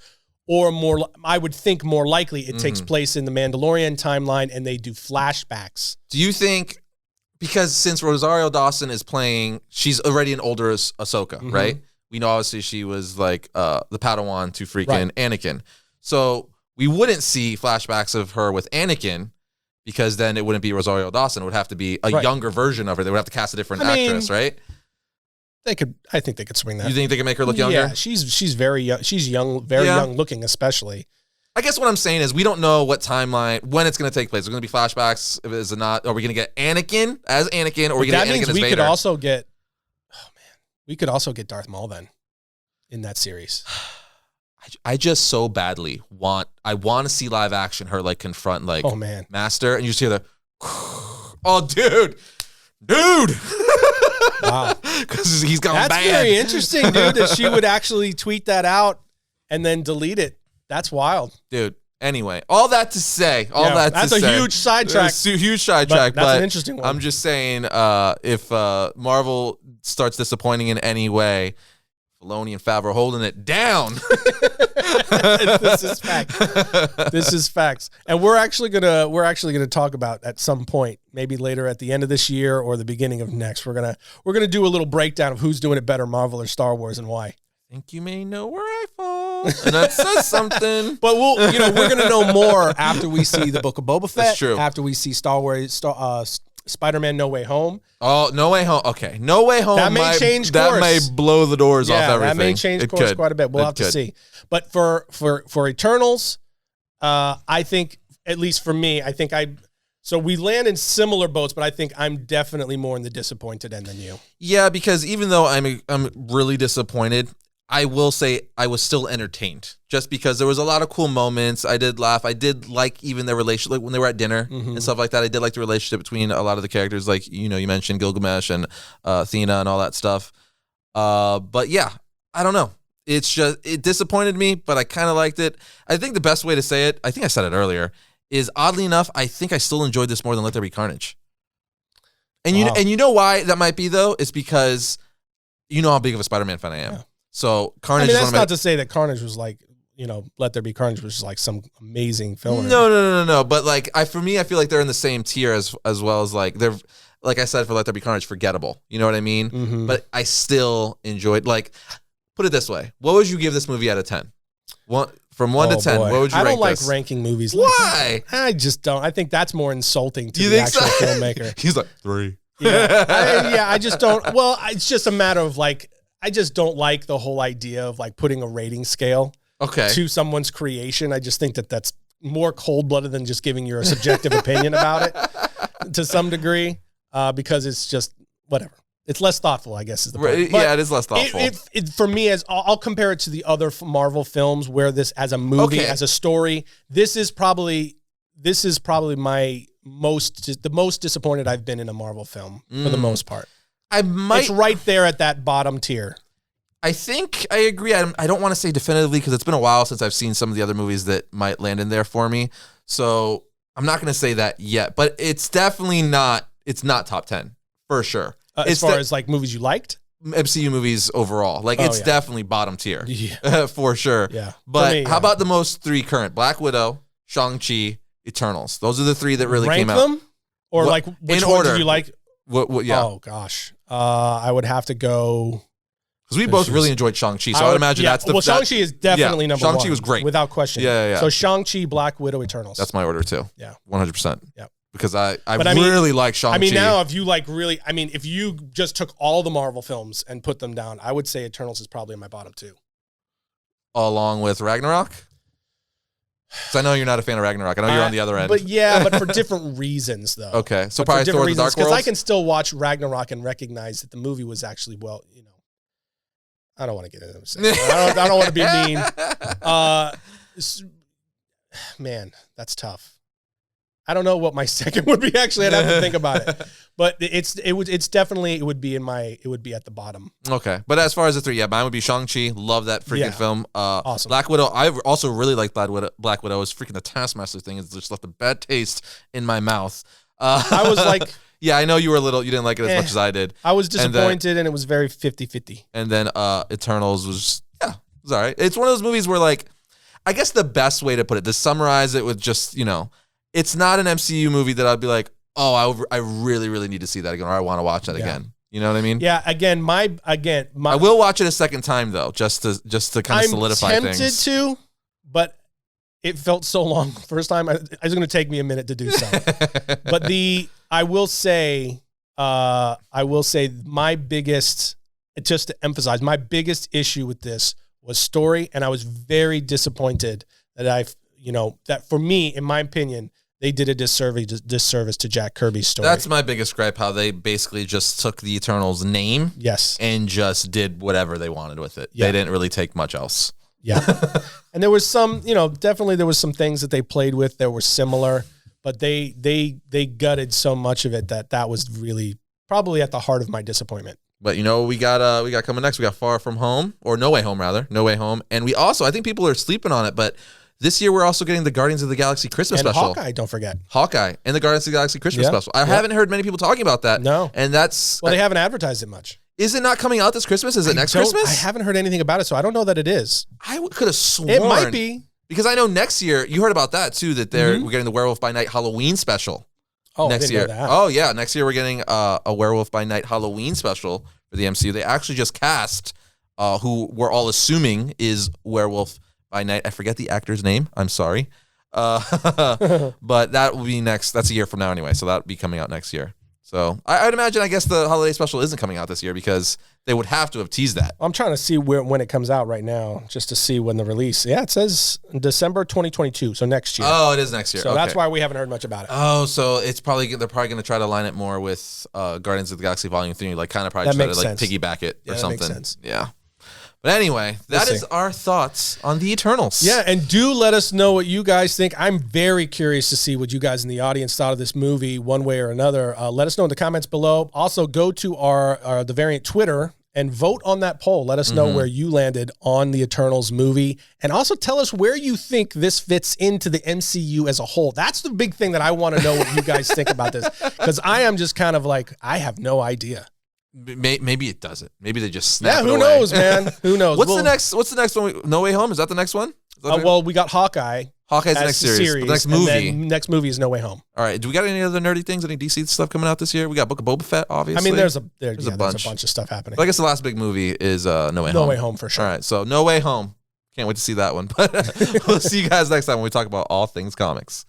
or more? I would think more likely it takes place in the Mandalorian timeline and they do flashbacks. Do you think, because since Rosario Dawson is playing, she's already an older Ahsoka, right? We know obviously she was like the Padawan to freaking Anakin. So we wouldn't see flashbacks of her with Anakin, because then it wouldn't be Rosario Dawson. It would have to be a younger version of her. They would have to cast a different actress, right? I think they could swing that. You think they could make her look younger? Yeah, she's very young. She's young, very young looking, especially. I guess what I'm saying is we don't know what timeline, when it's going to take place. Are going to be flashbacks? If it's not, are we going to get Anakin as Anakin, or are we going to get Anakin as Vader? We could also get Darth Maul then in that series. I just so badly want to see live action her like confront like Master, and you just hear the dude. Wow. Because he's gone bad. That's very interesting, dude, that she would actually tweet that out and then delete it. That's wild. Dude. Anyway, all that to say, that's a huge sidetrack. That's a huge sidetrack, but that's an interesting one. I'm just saying, if Marvel starts disappointing in any way, Filoni and Favreau holding it down. This is facts. This is facts. And we're actually gonna talk about at some point, maybe later at the end of this year or the beginning of next. We're gonna do a little breakdown of who's doing it better, Marvel or Star Wars, and why. I think you may know where I fall, and that says something. But we're gonna know more after we see the Book of Boba Fett. That's true. After we see Spider-Man: No Way Home. Oh, No Way Home. Okay, No Way Home. That may change course. That may blow the doors off everything. That may change course quite a bit. We'll have to see. But for Eternals, I think, at least for me, so we land in similar boats, but I think I'm definitely more in the disappointed end than you. Yeah, because even though I'm really disappointed, I will say I was still entertained, just because there was a lot of cool moments. I did laugh. I did like even their relationship, like when they were at dinner and stuff like that. I did like the relationship between a lot of the characters, like, you mentioned Gilgamesh and Athena and all that stuff. But yeah, I don't know. It's just, it disappointed me, but I kind of liked it. I think the best way to say it, I think I said it earlier, is oddly enough, I think I still enjoyed this more than Let There Be Carnage. And you know why that might be, though? It's because you know how big of a Spider-Man fan I am. Yeah. So Carnage. That's not to say that Carnage was like, Let There Be Carnage was like some amazing film. No. But like, for me, I feel like they're in the same tier as well as like they're, like I said, for Let There Be Carnage, forgettable. You know what I mean? Mm-hmm. But I still enjoyed. Like, put it this way: what would you give this movie out of 10? From 1 to 10, what would you rank this? I don't like ranking movies. Why? Like I just don't. I think that's more insulting to the actual filmmaker. He's like 3. Yeah, I just don't. Well, it's just a matter of like, I just don't like the whole idea of like putting a rating scale to someone's creation. I just think that that's more cold-blooded than just giving your subjective opinion about it to some degree, because it's just whatever. It's less thoughtful, I guess, is the point. Yeah, it is less thoughtful. For me, I'll compare it to the other Marvel films where this, as a movie, as a story, this is probably this is probably the most disappointed I've been in a Marvel film for the most part. It's right there at that bottom tier. I think I agree. I don't want to say definitively because it's been a while since I've seen some of the other movies that might land in there for me. So I'm not going to say that yet, but it's definitely not. It's not top 10 for sure. As far as like movies you liked, MCU movies overall, like it's definitely bottom tier for sure. Yeah. But how about the most 3 current? Black Widow, Shang-Chi, Eternals. Those are the 3 that really came out. Rank them, or like which one did you like? Yeah. Oh gosh, I would have to go. Because we both really enjoyed Shang-Chi, so I would imagine that's the... Well, Shang-Chi is definitely number 1. Shang-Chi was great. Without question. Yeah. So Shang-Chi, Black Widow, Eternals. That's my order too. Yeah. 100%. Yeah. Because I really like Shang-Chi. I mean, now if you if you just took all the Marvel films and put them down, I would say Eternals is probably in my bottom 2. Along with Ragnarok? Because I know you're not a fan of Ragnarok. I know you're on the other end. But for different reasons, though. Okay. So probably Thor: The Dark World? Because I can still watch Ragnarok and recognize that the movie was actually, I don't want to get into it. I don't want to be mean. Man, that's tough. I don't know what my second would be. Actually, I'd have to think about it. But it would be at the bottom. Okay, but as far as the 3, mine would be Shang-Chi. Love that freaking film. Awesome. Black Widow. I also really like Black Widow. It's freaking the Taskmaster thing. It's just left a bad taste in my mouth. I was like. Yeah, I know you didn't like it as much as I did. I was disappointed, and it was very 50-50. And then Eternals was all right. It's one of those movies where, like, I guess the best way to put it, to summarize it with just, it's not an MCU movie that I'd be like, oh, I really, really need to see that again, or I want to watch that again. You know what I mean? Yeah, again, my I will watch it a second time, though, just to kind of solidify things. I'm tempted to, but it felt so long the first time. It's going to take me a minute to do so. But I will say my biggest, just to emphasize, my biggest issue with this was story, and I was very disappointed that that for me, in my opinion, they did a disservice to Jack Kirby's story. That's my biggest gripe, how they basically just took the Eternals name and just did whatever they wanted with it. Yeah. They didn't really take much else. Yeah. And there was some, definitely there was some things that they played with that were similar, but they gutted so much of it that was really probably at the heart of my disappointment. But we got coming next. We got Far From Home, or No Way Home rather. No Way Home. And we also, I think people are sleeping on it, but this year we're also getting the Guardians of the Galaxy Christmas special. Hawkeye, don't forget. Hawkeye and the Guardians of the Galaxy Christmas special. I haven't heard many people talking about that. No. And that's... Well, they haven't advertised it much. Is it not coming out this Christmas? Is it next Christmas? I haven't heard anything about it, so I don't know that it is. I could have sworn. It might be. Because I know next year, you heard about that too, that we're getting the Werewolf by Night Halloween special. Oh, next year. Know that. Oh, yeah. Next year we're getting a Werewolf by Night Halloween special for the MCU. They actually just cast who we're all assuming is Werewolf by Night. I forget the actor's name. I'm sorry. But that will be next. That's a year from now anyway. So that'll be coming out next year. So I'd imagine, I guess the holiday special isn't coming out this year because they would have to have teased that. I'm trying to see when it comes out right now, just to see when the release. Yeah, it says December 2022, so next year. Oh, it is next year. So that's why we haven't heard much about it. Oh, so they're probably going to try to line it more with Guardians of the Galaxy Volume 3, like kind of probably try to piggyback it or something. That makes sense. Yeah. But anyway, that is our thoughts on the Eternals. Yeah, and do let us know what you guys think. I'm very curious to see what you guys in the audience thought of this movie one way or another. Let us know in the comments below. Also, go to our The Variant Twitter and vote on that poll. Let us know where you landed on the Eternals movie. And also tell us where you think this fits into the MCU as a whole. That's the big thing that I want to know what you guys think about this. Because I am just kind of like, I have no idea. Maybe it doesn't. Maybe they just snap it away. Who knows, man? Who knows? What's the next one? No Way Home? Is that the next one? Well, we got Hawkeye. Hawkeye's the next series. The next movie. And then next movie is No Way Home. All right. Do we got any other nerdy things? Any DC stuff coming out this year? We got Book of Boba Fett, obviously. I mean, there's a bunch of stuff happening. But I guess the last big movie is No Way Home. No Way Home for sure. All right. So No Way Home. Can't wait to see that one. But we'll see you guys next time when we talk about all things comics.